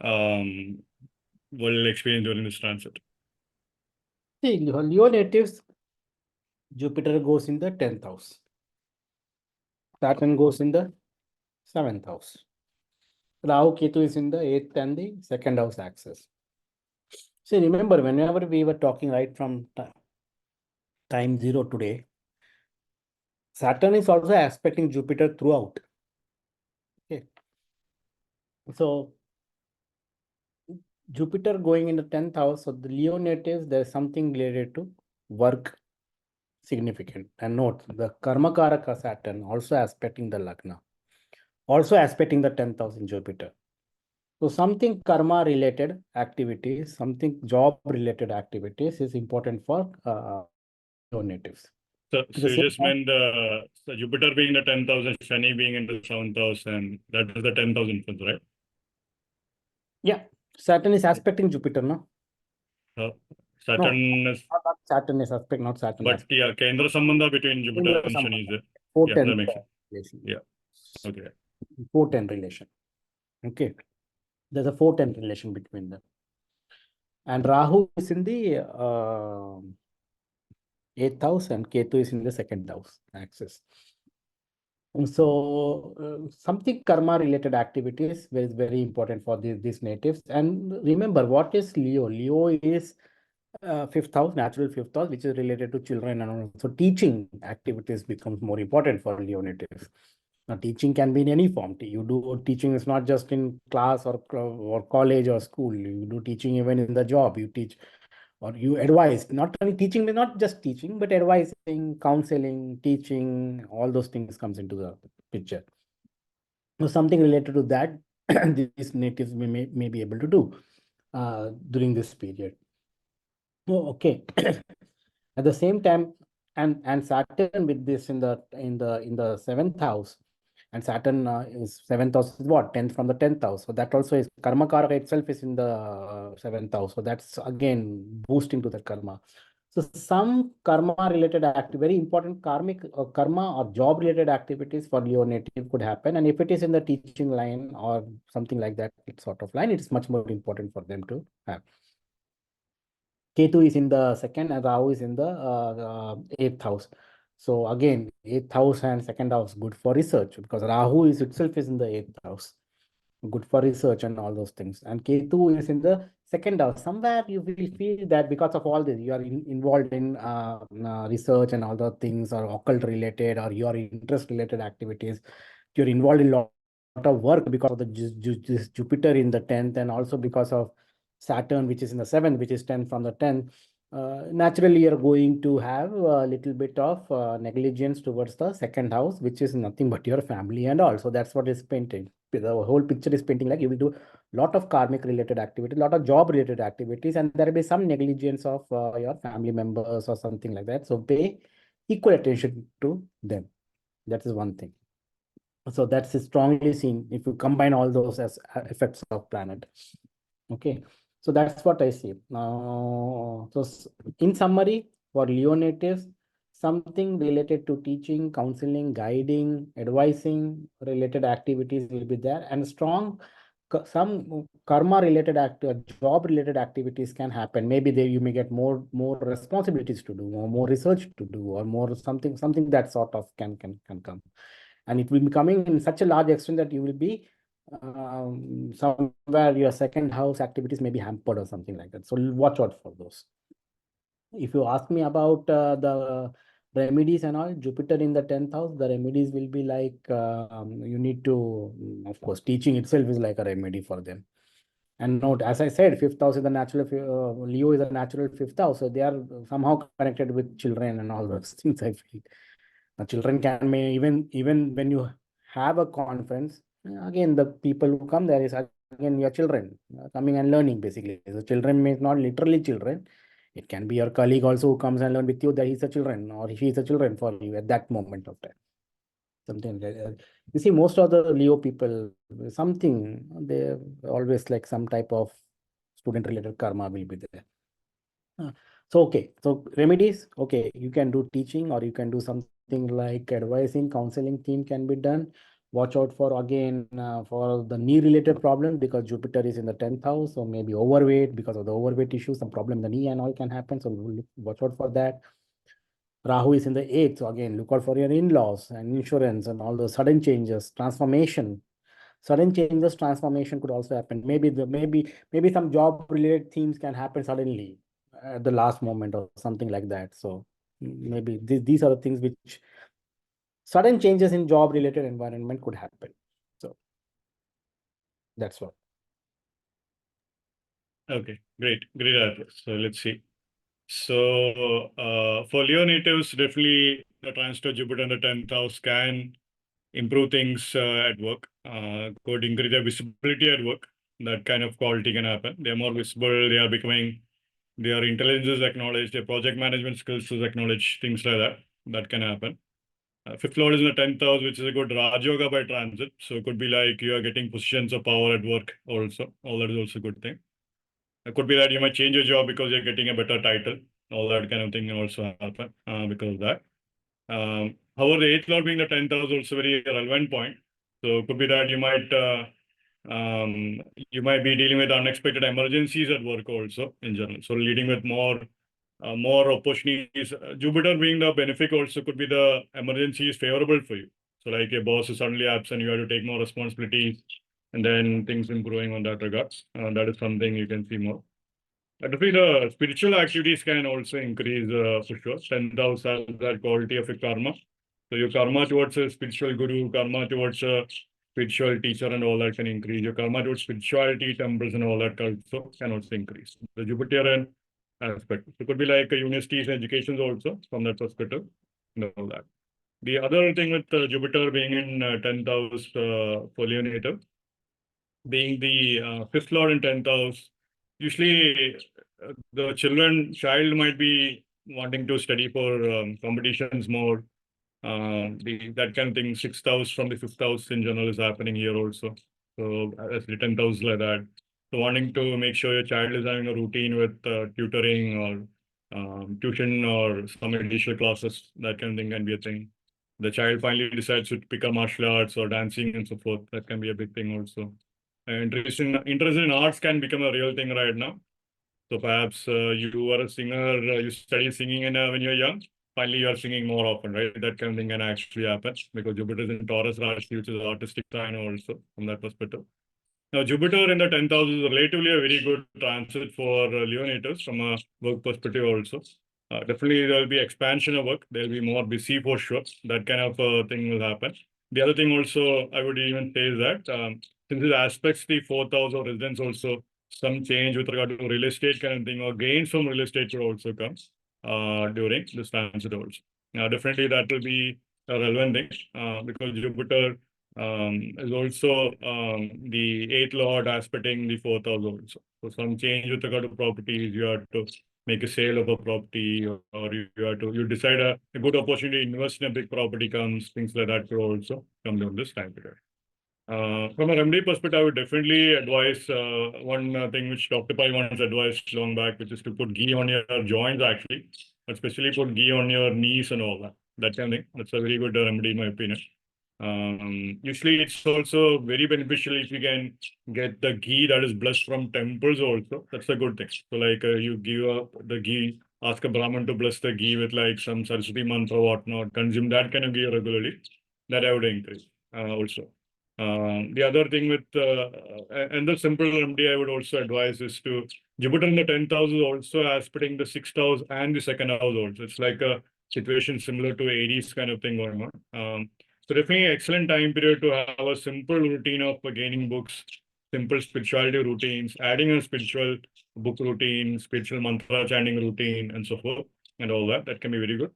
will experience during this transit? See, Leo natives, Jupiter goes in the 10th house. Saturn goes in the 7th house. Rahu Ketu is in the 8th and the 2nd house axis. See, remember, whenever we were talking right from time zero today, Saturn is also aspecting Jupiter throughout. Okay. So Jupiter going in the 10th house, so the Leo natives, there's something related to work significant. And note, the Karmakaraka Saturn also aspecting the Lagna, also aspecting the 10th house in Jupiter. So something karma related activities, something job related activities is important for Leo natives. So you just meant so Jupiter being the 10th house and Shani being in the 7th house, and that is the 10th house influence, right? Yeah, Saturn is aspecting Jupiter, no? Saturn is, Not Saturn is aspect, not Saturn. but yeah, Kendra Sambandha between Jupiter and Shani is there. Yeah, that makes sense. Relation. Yeah. Okay. 4-10 relation. Okay. There's a 4-10 relation between them. And Rahu is in the 8th house and Ketu is in the 2nd house axis. And so something karma related activities is very important for these natives. And remember, what is Leo? Leo is fifth house, natural fifth house, which is related to children and all. So teaching activities becomes more important for Leo natives. Now, teaching can be in any form. You do teaching is not just in class or college or school. You do teaching even in the job. You teach or you advise. Not only teaching, not just teaching, but advising, counseling, teaching. All those things comes into the picture. So something related to that, these natives may be able to do during this period. Oh, okay. At the same time, and Saturn with this in the seventh house, and Saturn is seventh house is what? 10th from the 10th house. So that also is karma karaka itself is in the seventh house. So that's again boosting to the karma. So some karma related very important karma or job related activities for Leo native could happen. And if it is in the teaching line or something like that sort of line, it is much more important for them to have. Ketu is in the second and Rahu is in the eighth house. So again, eighth house and second house good for research because Rahu is itself is in the eighth house, good for research and all those things. And Ketu is in the second house. Somewhere you will feel that because of all this, you are involved in research and all those things, or occult related, or your interest related activities. You're involved in lot of work because of the Jupiter in the 10th, and also because of Saturn, which is in the 7th, which is 10 from the 10th. Naturally, you're going to have a little bit of negligence towards the second house, which is nothing but your family and all. So that's what is painted. The whole picture is painting like you will do a lot of karmic related activity, a lot of job related activities, and there will be some negligence of your family members or something like that. So pay equal attention to them. That is one thing. So that's strongly seen if you combine all those as effects of planet. Okay, so that's what I see. Now, so in summary, for Leo natives, something related to teaching, counseling, guiding, advising related activities will be there, and strong some karma related job related activities can happen. Maybe there you may get more responsibilities to do, or more research to do, or more something that sort of can come. And it will be coming in such a large extent that you will be somewhere your second house activities may be hampered or something like that. So watch out for those. If you ask me about the remedies and all, Jupiter in the 10th house, the remedies will be like you need to, of course, teaching itself is like a remedy for them. And note, as I said, fifth house is the natural, Leo is a natural fifth house. So they are somehow connected with children and all those things, I feel. Now, children even when you have a conference, again, the people who come there is again your children coming and learning basically. So children means not literally children. It can be your colleague also who comes and learn with you that he's a children or she is a children for you at that moment of time. Something like that. You see, most of the Leo people, they always like some type of student related karma will be there. So, okay. So remedies, okay. You can do teaching or you can do something like advising, counseling theme can be done. Watch out for again for the knee related problem because Jupiter is in the 10th house. So maybe overweight because of the overweight issue, some problem in the knee and all can happen. So watch out for that. Rahu is in the 8th. So again, look out for your in-laws and insurance and all those sudden changes, transformation. Sudden changes, transformation could also happen. Maybe some job related themes can happen suddenly at the last moment or something like that. So maybe these are the things which sudden changes in job related environment could happen. So that's what. Okay, great answer. So let's see. So for Leo natives, definitely the transit of Jupiter in the 10th house can improve things at work, could increase their visibility at work. That kind of quality can happen. They're more visible, they are becoming, their intelligence is acknowledged, their project management skills is acknowledged, things like that. That can happen. Fifth lord is in the 10th house, which is a good Raj Yoga by transit. So it could be like you are getting positions of power at work also. All that is also a good thing. It could be that you might change your job because you're getting a better title. All that kind of thing can also happen because of that. However, the 8th lord being the 10th house is also a very relevant point. So it could be that you might be dealing with unexpected emergencies at work also in general. So leading with more opportunities. Jupiter being the benefic also could be the emergency is favorable for you. So like your boss is suddenly absent, you have to take more responsibilities, and then things improving on that regards. That is something you can see more. Definitely, the spiritual activities can also increase for sure. 10th house has that quality of a karma. So your karma towards a spiritual guru, karma towards a spiritual teacher and all that can increase. Your karma towards spirituality, temples and all that also can also increase. The Jupiterian aspect. It could be like universities and educations also from that perspective and all that. The other thing with Jupiter being in 10th house for Leonator, being the fifth lord in 10th house, usually the child might be wanting to study for competitions more. That kind of thing, sixth house from the fifth house in general is happening here also. So as the 10th house like that. So wanting to make sure your child is having a routine with tutoring or tuition or some additional classes, that kind of thing can be a thing. The child finally decides to pick up martial arts or dancing and so forth. That can be a big thing also. Interest in arts can become a real thing right now. So perhaps you are a singer, you study singing when you're young. Finally, you are singing more often, right? That kind of thing can actually happen because Jupiter is in Taurus Rashi, which is artistic sign also from that perspective. Now, Jupiter in the 10th house is relatively a very good transit for Leonators from a work perspective also. Definitely, there will be expansion of work. They'll be more busy for sure. That kind of thing will happen. The other thing also, I would even say is that since it aspects the 4th house of residence also, some change with regard to real estate kind of thing or gains from real estate could also come during this transit also. Now, definitely that will be a relevant thing because Jupiter is also the 8th lord aspecting the 4th house also. So some change with regard to properties, you have to make a sale of a property or you decide a good opportunity to invest in a big property comes, things like that could also come during this time period. From a remedy perspective, I would definitely advise one thing which Dr. Pai once advised long back, which is to put ghee on your joints actually, but especially put ghee on your knees and all that. That kind of thing. That's a very good remedy in my opinion. Usually it's also very beneficial if you can get the ghee that is blessed from temples also. That's a good thing. So like you give up the ghee, ask a Brahmin to bless the ghee with like some Saraswati mantra or whatnot, consume that kind of ghee regularly. That I would encourage also. The other thing with and the simple remedy I would also advise is to Jupiter in the 10th house is also aspecting the 6th house and the 2nd house also. It's like a situation similar to Aries kind of thing going on. So definitely excellent time period to have a simple routine of gaining books, simple spirituality routines, adding a spiritual book routine, spiritual mantra chanting routine, and so forth, and all that. That can be very good.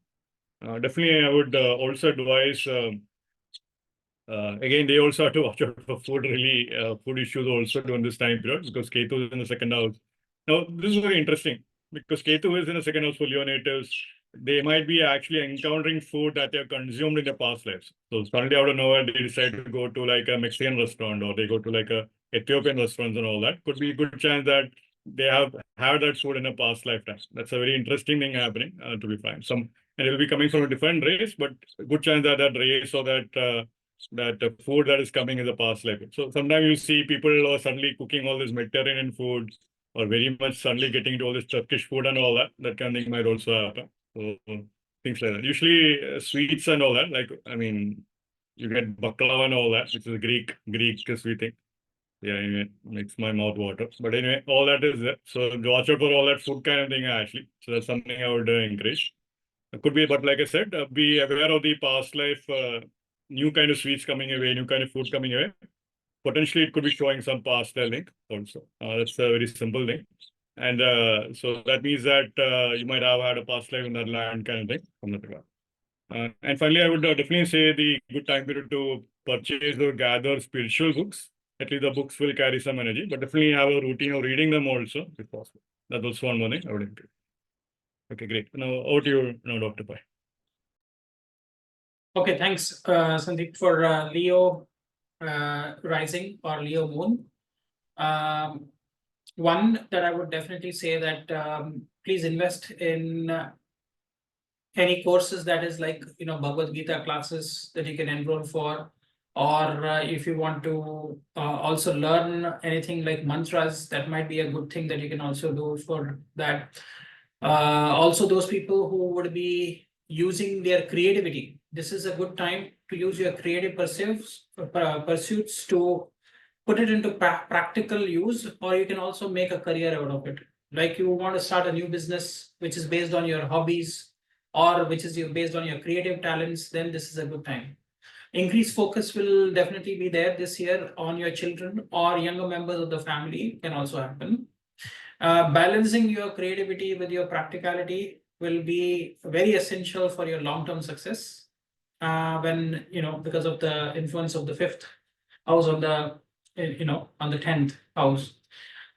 Definitely, I would also advise. Again, they also have to watch out for food issues also during this time period because Ketu is in the 2nd house. Now, this is very interesting because Ketu is in the 2nd house for Leo natives. They might be actually encountering food that they have consumed in their past lives. So suddenly out of nowhere, they decide to go to like a Mexican restaurant or they go to like a Ethiopian restaurant and all that. Could be a good chance that they have had that food in a past lifetime. That's a very interesting thing happening, to be frank. And it will be coming from a different race, but good chance that that race or that food that is coming is a past life. So sometimes you see people are suddenly cooking all this Mediterranean food or very much suddenly getting into all this Turkish food and all that. That kind of thing might also happen. So things like that. Usually sweets and all that. Like I mean, you get baklava and all that, which is a Greek sweet thing. Yeah, anyway, makes my mouth water. But anyway, all that is there. So watch out for all that food kind of thing actually. So that's something I would encourage. It could be, but like I said, be aware of the past life, new kind of sweets coming away, new kind of food coming away. Potentially, it could be showing some past link also. That's a very simple thing. And so that means that you might have had a past life in that land kind of thing from that regard. And finally, I would definitely say the good time period to purchase or gather spiritual books. At least the books will carry some energy, but definitely have a routine of reading them also if possible. That's also one more thing I would encourage. Okay, great. Now over to you now, Dr. Pai. Okay, thanks, Sandeep, for Leo rising or Leo moon. One that I would definitely say that please invest in any courses that is like Bhagavad Gita classes that you can enroll for, or if you want to also learn anything like mantras, that might be a good thing that you can also do for that. Also, those people who would be using their creativity, this is a good time to use your creative pursuits to put it into practical use, or you can also make a career out of it. like you want to start a new business which is based on your hobbies or which is based on your creative talents, then this is a good time. Increased focus will definitely be there this year on your children or younger members of the family can also happen. Balancing your creativity with your practicality will be very essential for your long-term success. When because of the influence of the fifth house on the on the 10th house.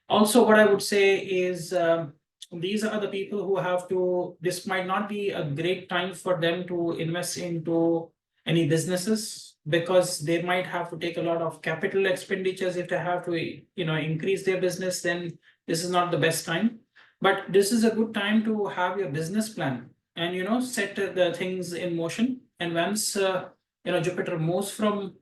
Also, what I would say is these are the people who have to. This might not be a great time for them to invest into any businesses because they might have to take a lot of capital expenditures if they have to increase their business. Then this is not the best time. But this is a good time to have your business plan and set the things in motion. And once Jupiter moves from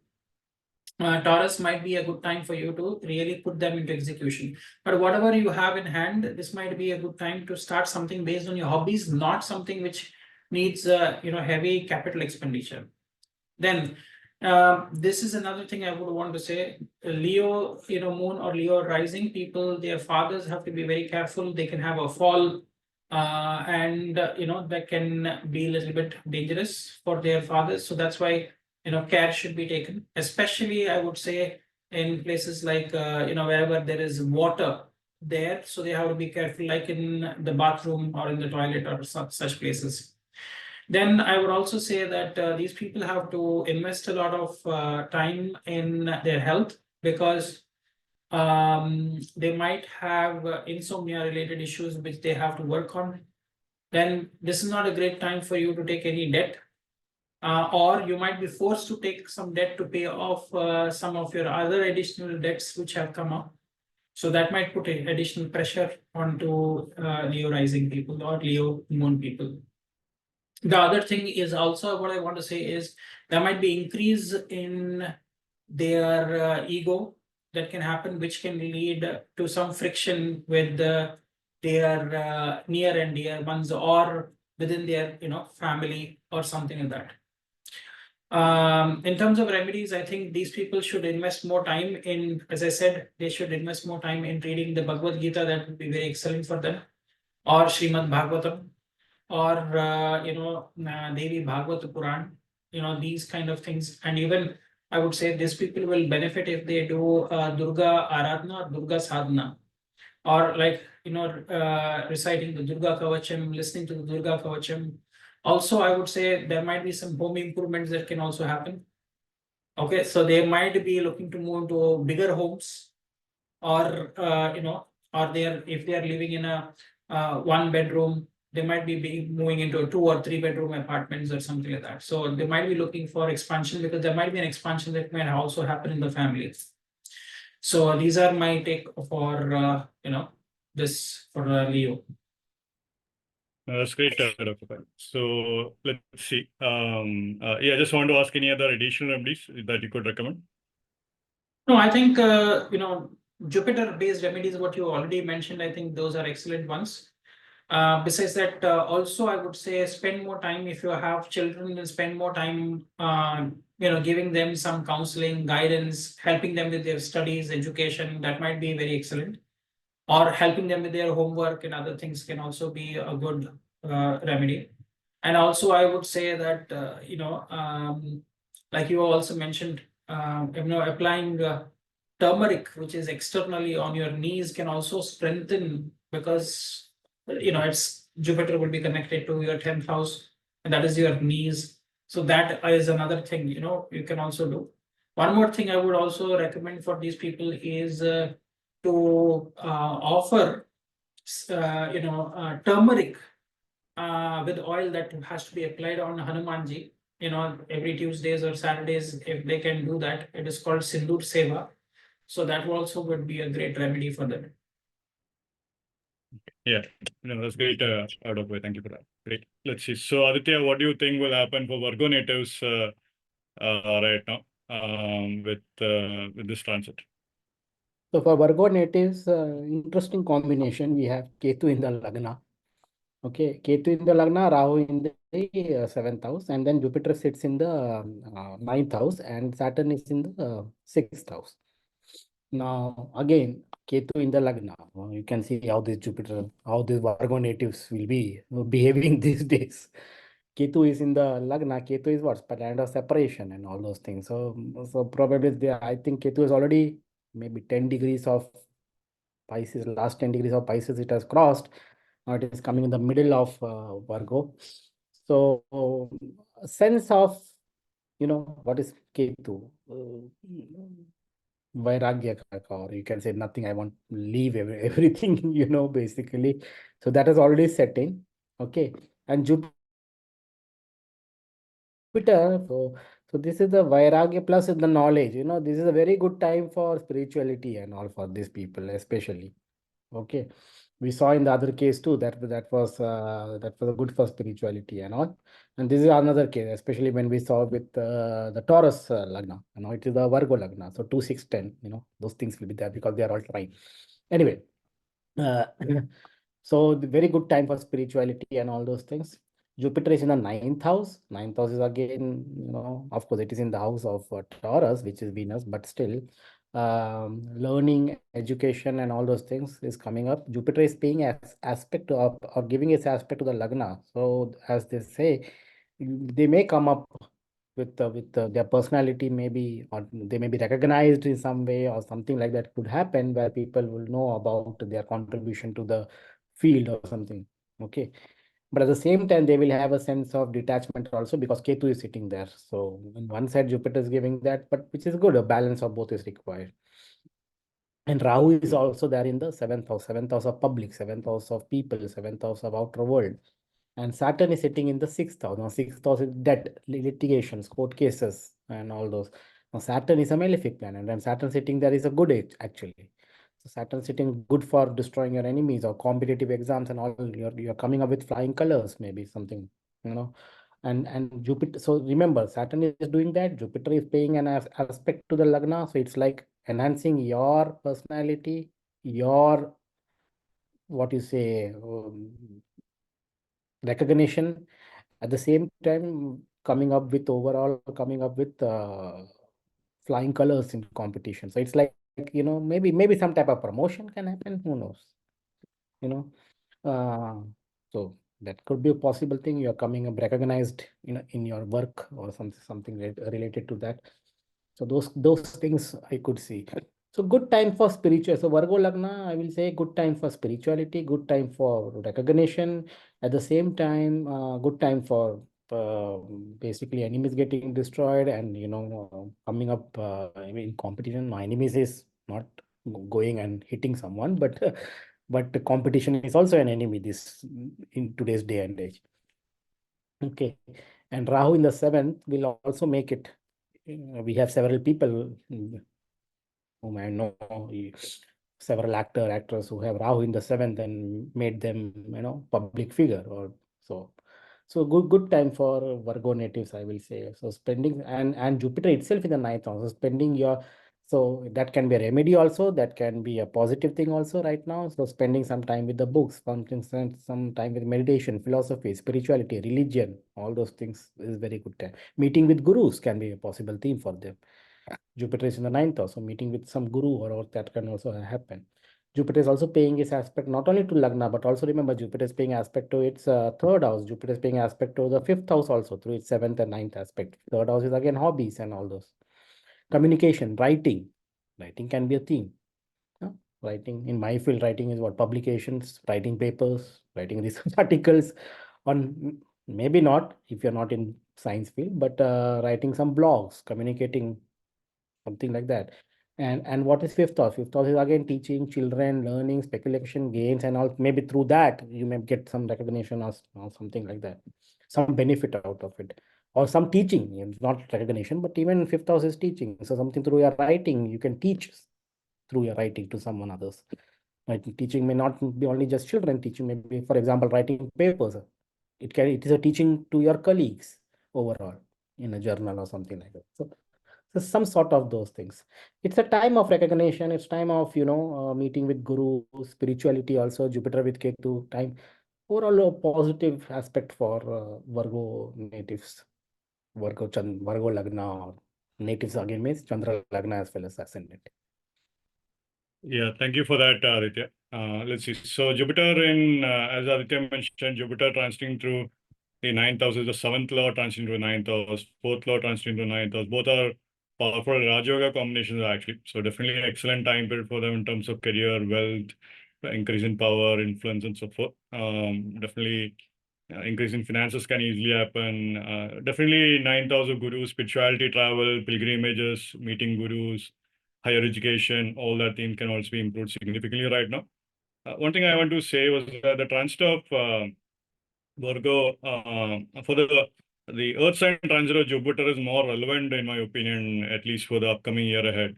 Taurus, might be a good time for you to really put them into execution. But whatever you have in hand, this might be a good time to start something based on your hobbies, not something which needs heavy capital expenditure. Then this is another thing I would want to say. Leo, moon or Leo rising people, their fathers have to be very careful. They can have a fall, and that can be a little bit dangerous for their fathers. So that's why care should be taken, especially I would say in places like wherever there is water there. So they have to be careful, like in the bathroom or in the toilet or such places. Then I would also say that these people have to invest a lot of time in their health because they might have insomnia related issues which they have to work on. Then this is not a great time for you to take any debt, or you might be forced to take some debt to pay off some of your other additional debts which have come up. So that might put additional pressure onto Leo rising people or Leo moon people. The other thing is also what I want to say is there might be increase in their ego that can happen, which can lead to some friction with their near and dear ones or within their family or something like that. In terms of remedies, I think these people should invest more time in, as I said, they should invest more time in reading the Bhagavad Gita. That would be very excellent for them, or Srimad Bhagavatam, or Devi Bhagavata Puran, these kind of things. And even I would say these people will benefit if they do Durga Aradhana or Durga Sadhana, or like reciting the Durga Kavacham, listening to the Durga Kavacham. Also, I would say there might be some home improvements that can also happen. Okay, so they might be looking to move to bigger homes, or or if they are living in a 1 bedroom, they might be moving into a 2 or 3 bedroom apartments or something like that. So they might be looking for expansion because there might be an expansion that might also happen in the families. So these are my take for this for Leo. That's great, Dr. Pai. So let's see. Yeah, I just want to ask any other additional remedies that you could recommend? No, I think Jupiter-based remedies, what you already mentioned, I think those are excellent ones. Besides that, also I would say spend more time if you have children, and spend more time, giving them some counseling, guidance, helping them with their studies, education. That might be very excellent, or helping them with their homework and other things can also be a good remedy. And also, I would say that like you also mentioned, applying turmeric, which is externally on your knees, can also strengthen because it's Jupiter will be connected to your 10th house, and that is your knees. So that is another thing you can also do. One more thing I would also recommend for these people is to offer turmeric with oil that has to be applied on Hanumanji. Every Tuesdays or Saturdays, if they can do that, it is called Sindur Seva. So that also would be a great remedy for them. Yeah, that's great, Dr. Pai. Thank you for that. Great. Let's see. So Aditya, what do you think will happen for Virgo natives right now with this transit? So for Virgo natives, interesting combination. We have Ketu in the Lagna. Okay, Ketu in the Lagna, Rahu in the 7th house, and then Jupiter sits in the 9th house, and Saturn is in the 6th house. Now, again, Ketu in the Lagna. You can see how this Jupiter, how these Virgo natives will be behaving these days. Ketu is in the Lagna. Ketu is what? Planet of separation and all those things. So probably I think Ketu is already maybe 10 degrees of Pisces, last 10 degrees of Pisces it has crossed. Now it is coming in the middle of Virgo. So a sense of, what is Ketu? Vairagya, or you can say nothing. I want to leave everything, basically. So that is already setting. Okay. And Jupiter, so this is the Vairagya plus the knowledge. This is a very good time for spirituality and all for these people, especially. Okay. We saw in the other case too that was a good for spirituality and all. And this is another case, especially when we saw with the Taurus Lagna. It is the Virgo Lagna. So 2, 6, 10, those things will be there because they are all trying. Anyway, uh, so the very good time for spirituality and all those things. Jupiter is in the ninth house. Ninth house is again, of course, it is in the house of Taurus, which is Venus, but still, learning, education, and all those things is coming up. Jupiter is paying aspect of or giving its aspect to the Lagna. So, as they say, they may come up with their personality, maybe, or they may be recognized in some way, or something like that could happen where people will know about their contribution to the field or something. Okay. But at the same time, they will have a sense of detachment also because Ketu is sitting there. So on one side, Jupiter is giving that, but which is good. A balance of both is required. And Rahu is also there in the seventh house of public, seventh house of people, seventh house of outer world. And Saturn is sitting in the sixth house. Now, sixth house is debt, litigations, court cases, and all those. Now, Saturn is a malefic planet, and Saturn sitting there is a good age, actually. So, Saturn sitting good for destroying your enemies or competitive exams and all. You're coming up with flying colors, maybe something, And Jupiter. So, remember, Saturn is doing that. Jupiter is paying an aspect to the Lagna. So, it's like enhancing your personality, your, what you say, recognition, at the same time coming up with flying colors in competition. So it's like, maybe some type of promotion can happen, who knows, you know uh, so that could be a possible thing. You're coming up recognized in your work or something related to that. So those things I could see. So good time for spiritual. So Virgo Lagna, I will say good time for spirituality, good time for recognition. At the same time, good time for basically enemies getting destroyed and coming up in competition. My enemies is not going and hitting someone, but but the competition is also an enemy this in today's day and age. Okay, and Rahu in the seventh will also make it. We have several people whom I know, several actors who have Rahu in the seventh and made them, public figure or so. So good time for Virgo natives, I will say. So spending and Jupiter itself in the ninth house, so spending your, so that can be a remedy also. That can be a positive thing also right now. So spending some time with the books, some time with meditation, philosophy, spirituality, religion, all those things is very good time. Meeting with gurus can be a possible theme for them. Jupiter is in the ninth house, so meeting with some guru or that can also happen. Jupiter is also paying its aspect not only to Lagna, but also remember Jupiter is paying aspect to its third house. Jupiter is paying aspect to the fifth house also through its seventh and ninth aspect. Third house is again hobbies and all those. Communication, writing. Writing can be a theme. Writing in my field, writing is what? Publications, writing papers, writing research articles on, maybe not if you're not in science field, but writing some blogs, communicating, something like that. And what is fifth house? Fifth house is again teaching children, learning, speculation, gains, and all. Maybe through that you may get some recognition or something like that, some benefit out of it, or some teaching. Not recognition, but even fifth house is teaching. So something through your writing, you can teach through your writing to someone others. Right? Teaching may not be only just children. Teaching may be, for example, writing papers. It is a teaching to your colleagues overall in a journal or something like that. So some sort of those things. It's a time of recognition. It's time of meeting with guru, spirituality also. Jupiter with Ketu time. Overall, a positive aspect for Virgo natives. Virgo Lagna, or natives again means Chandra Lagna as well as ascendant. Yeah, thank you for that, Aditya. Let's see. So Jupiter as Aditya mentioned, Jupiter transiting through the ninth house is the seventh law transiting to the ninth house, fourth law transiting to the ninth house. Both are powerful Rajoga combinations actually. So definitely an excellent time period for them in terms of career, wealth, increase in power, influence, and so forth. Definitely increase in finances can easily happen. Definitely ninth house of gurus, spirituality, travel, pilgrimages, meeting gurus, higher education, all that thing can also be improved significantly right now. One thing I want to say was that the transit of Virgo for the Earth sign transit of Jupiter is more relevant in my opinion, at least for the upcoming year ahead,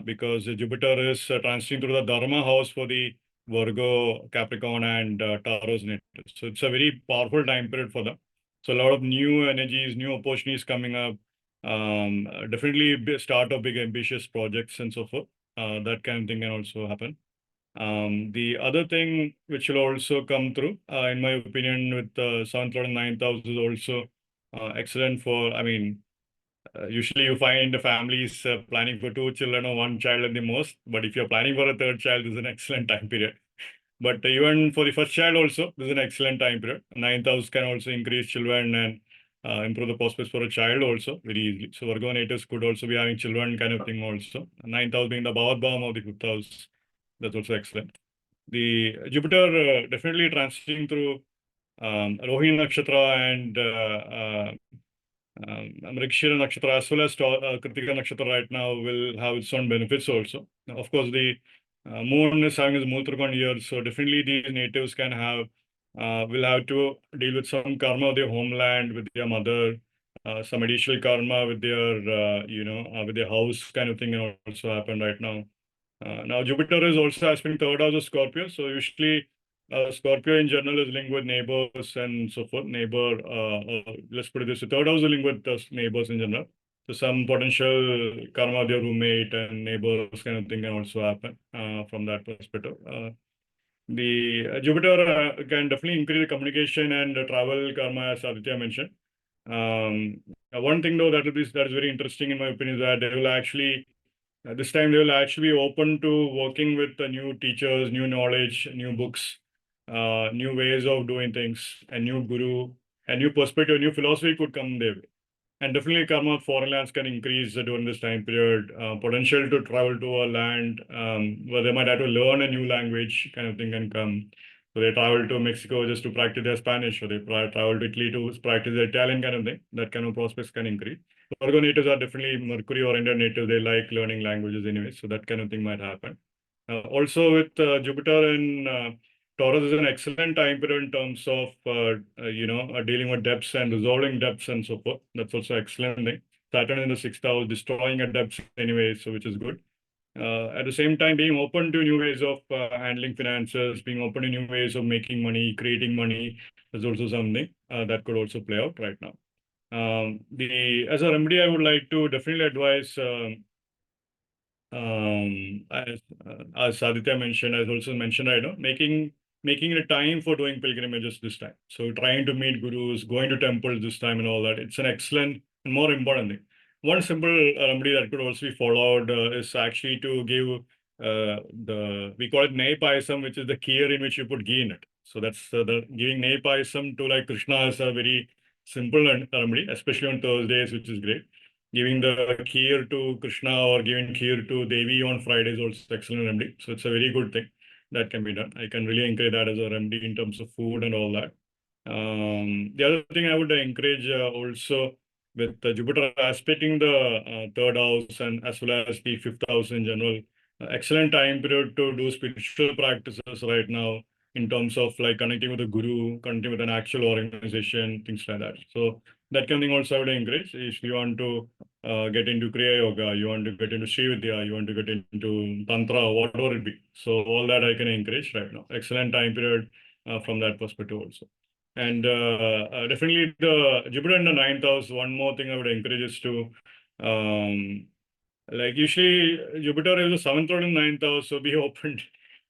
because Jupiter is transiting through the Dharma house for the Virgo, Capricorn, and Taurus native. So it's a very powerful time period for them. So a lot of new energies, new opportunities coming up. Definitely start of big ambitious projects and so forth. That kind of thing can also happen. The other thing which will also come through, in my opinion, with the 7th Lord and 9th house is also excellent for, I mean, usually you find the families planning for two children or one child at the most, but if you're planning for a third child, this is an excellent time period. But even for the first child also, this is an excellent time period. Ninth house can also increase children and improve the prospects for a child also very easily. So Virgo natives could also be having children kind of thing also. Ninth house being the Bhavat Bham of the fifth house, that's also excellent. The Jupiter definitely transiting through Rohini Nakshatra and Mrigashira Nakshatra as well as Kritika Nakshatra right now will have its own benefits also. Now, of course, the moon is having its Multrakan year, so definitely these natives can have will have to deal with some karma of their homeland, with their mother, some additional karma with their with their house kind of thing can also happen right now. Now Jupiter is also aspecting third house of Scorpio, so usually Scorpio in general is linked with neighbors and so forth. Let's put it this way, third house is linked with neighbors in general. So some potential karma of your roommate and neighbors kind of thing can also happen from that perspective. The Jupiter can definitely increase the communication and travel karma, as Aditya mentioned. One thing though that is very interesting in my opinion is that they will actually this time they will actually be open to working with new teachers, new knowledge, new books, new ways of doing things, a new guru, a new perspective, new philosophy could come their way. And definitely karma of foreign lands can increase during this time period. Potential to travel to a land where they might have to learn a new language kind of thing can come. So they travel to Mexico just to practice their Spanish, or they travel to Italy to practice their Italian kind of thing. That kind of prospects can increase. Virgo natives are definitely Mercury-oriented natives. They like learning languages anyway, so that kind of thing might happen. Also with Jupiter and Taurus is an excellent time period in terms of dealing with debts and resolving debts and so forth. That's also excellent thing. Saturn in the sixth house, destroying a debts anyway, so which is good. At the same time, being open to new ways of handling finances, being open to new ways of making money, creating money is also something that could also play out right now. As a remedy, I would like to definitely advise. As Aditya mentioned, as also mentioned, I know, making a time for doing pilgrimages this time. So trying to meet gurus, going to temples this time and all that. It's an excellent and more important thing. One simple remedy that could also be followed is actually to give we call it Ney Payasam, which is the kheer in which you put ghee in it. So that's the giving Ney Payasam to like Krishna is a very simple remedy, especially on Thursdays, which is great. Giving the kheer to Krishna or giving kheer to Devi on Friday is also excellent remedy. So it's a very good thing that can be done. I can really encourage that as a remedy in terms of food and all that. The other thing I would encourage also with Jupiter aspecting the third house and as well as the fifth house in general, excellent time period to do spiritual practices right now in terms of like connecting with a guru, connecting with an actual organization, things like that. So that kind of thing also I would encourage if you want to get into Kriya Yoga, you want to get into Srividya, you want to get into Tantra, whatever it be. So all that I can encourage right now. Excellent time period from that perspective also. And definitely the Jupiter in the ninth house, one more thing I would encourage is to like usually Jupiter is the seventh lord in ninth house, so be open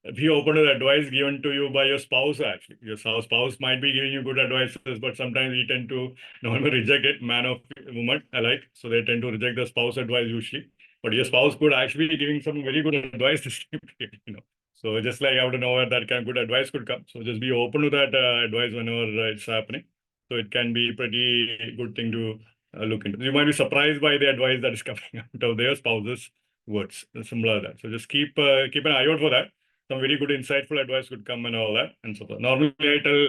to the advice given to you by your spouse actually. Your spouse might be giving you good advices, but sometimes we tend to normally reject it, man or woman alike. So they tend to reject the spouse advice usually. but your spouse could actually be giving some very good advice this period, So just like out of nowhere, that kind of good advice could come. So just be open to that advice whenever it's happening. So it can be pretty good thing to look into. You might be surprised by the advice that is coming out of their spouse's words, similar to that. So just keep an eye out for that. Some very good insightful advice could come and all that and so forth. Normally I tell,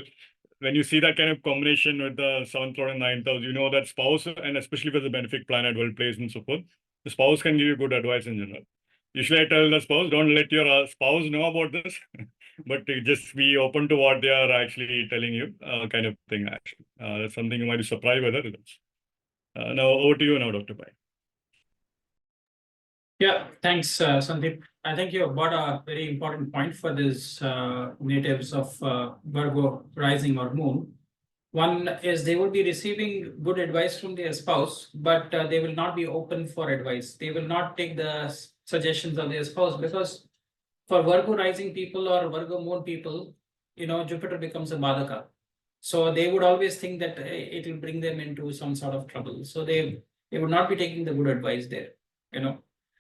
when you see that kind of combination with the 7th lord and 9th house, you know that spouse, and especially with the benefic planet well placed and so forth, the spouse can give you good advice in general. Usually I tell the spouse, don't let your spouse know about this, but just be open to what they are actually telling you, kind of thing actually. That's something you might be surprised by the results. Now over to you now, Dr. Pai. Yeah, thanks, Sandeep. I think you brought a very important point for these natives of Virgo rising or moon. One is they will be receiving good advice from their spouse, but they will not be open for advice. They will not take the suggestions of their spouse, because for Virgo rising people or Virgo moon people, Jupiter becomes a Badaka. So they would always think that it will bring them into some sort of trouble. So they would not be taking the good advice there,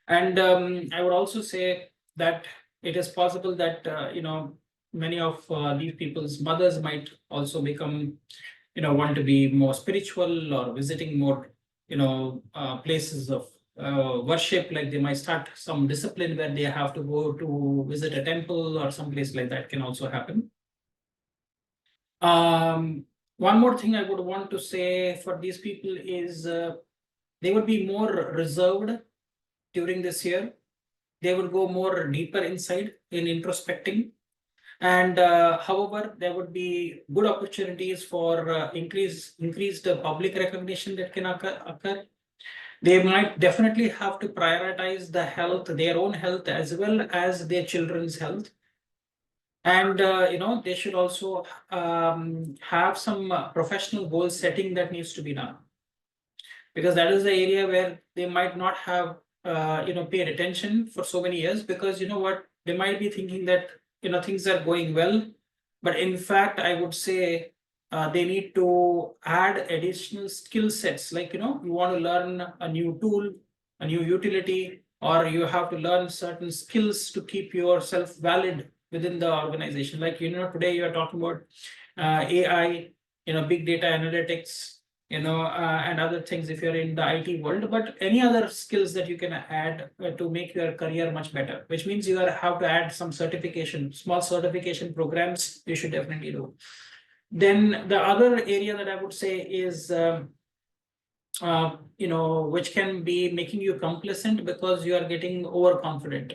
And I would also say that it is possible that, many of these people's mothers might also become, want to be more spiritual or visiting more, places of worship. Like they might start some discipline where they have to go to visit a temple or some place like that can also happen. One more thing I would want to say for these people is they would be more reserved during this year. They would go more deeper inside in introspecting. And however, there would be good opportunities for increased public recognition that can occur. They might definitely have to prioritize the health, their own health, as well as their children's health. And they should also have some professional goal setting that needs to be done, because that is the area where they might not have paid attention for so many years, because they might be thinking that things are going well, but in fact I would say they need to add additional skill sets, like you want to learn a new tool, a new utility, or you have to learn certain skills to keep yourself valid within the organization. Like today you are talking about AI, big data analytics, and other things if you're in the IT world, but any other skills that you can add to make your career much better, which means you have to add some small certification programs you should definitely do. Then the other area that I would say is, which can be making you complacent because you are getting overconfident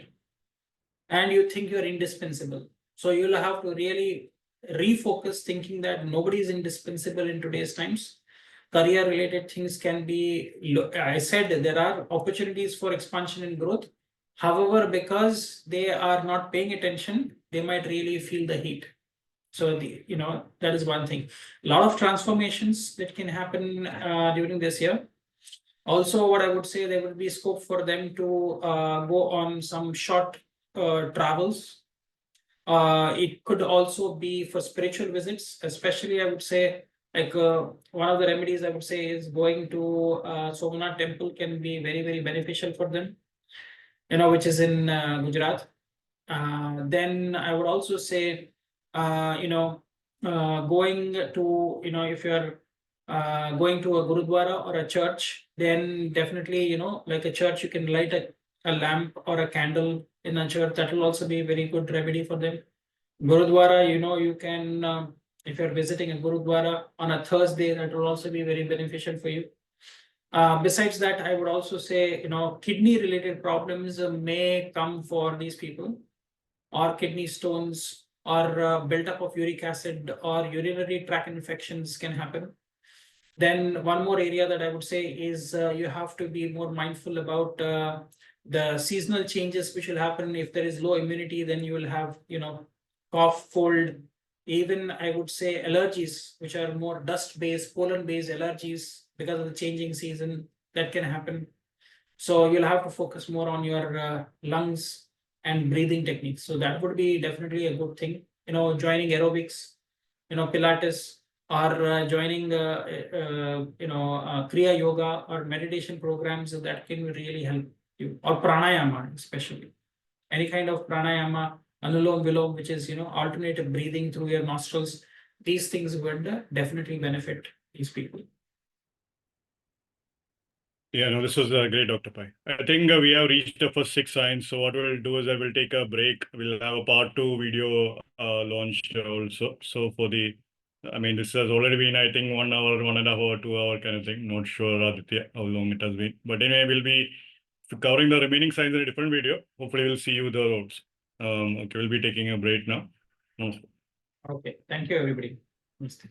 and you think you're indispensable. So you'll have to really refocus, thinking that nobody is indispensable in today's times. Career related things can be, I said there are opportunities for expansion and growth. However, because they are not paying attention, they might really feel the heat. So that is one thing. A lot of transformations that can happen during this year. Also, what I would say, there will be scope for them to go on some short travels. It could also be for spiritual visits, especially I would say, like one of the remedies I would say is going to Somnath temple can be very, very beneficial for them, which is in Gujarat. Then I would also say, going to, if you're going to a Gurudwara or a church, then definitely, like a church, you can light a lamp or a candle in a church. That will also be a very good remedy for them. Gurudwara, you can, if you're visiting a Gurudwara on a Thursday, that will also be very beneficial for you. Besides that, I would also say, kidney related problems may come for these people, or kidney stones, or buildup of uric acid, or urinary tract infections can happen. Then one more area that I would say is you have to be more mindful about the seasonal changes which will happen. If there is low immunity, then you will have, cough, cold, even I would say allergies, which are more dust-based, pollen-based allergies because of the changing season, that can happen. So you'll have to focus more on your lungs and breathing techniques. So that would be definitely a good thing. Joining aerobics, Pilates, or joining Kriya yoga or meditation programs, that can really help you, or pranayama especially. Any kind of pranayama, anulom vilom, which is alternative breathing through your nostrils. These things would definitely benefit these people. Yeah, no, this was great, Dr. Pai. I think we have reached the first 6 signs. So what we'll do is I will take a break. We'll have a part 2 video launched also. So for the, I mean, this has already been, I think, 1 hour, 1.5 hour, 2 hour kind of thing. Not sure, Aditya, how long it has been. But anyway, we'll be covering the remaining signs in a different video. Hopefully, we'll see you the roads. Okay, we'll be taking a break now. Okay, thank you, everybody. Namaste.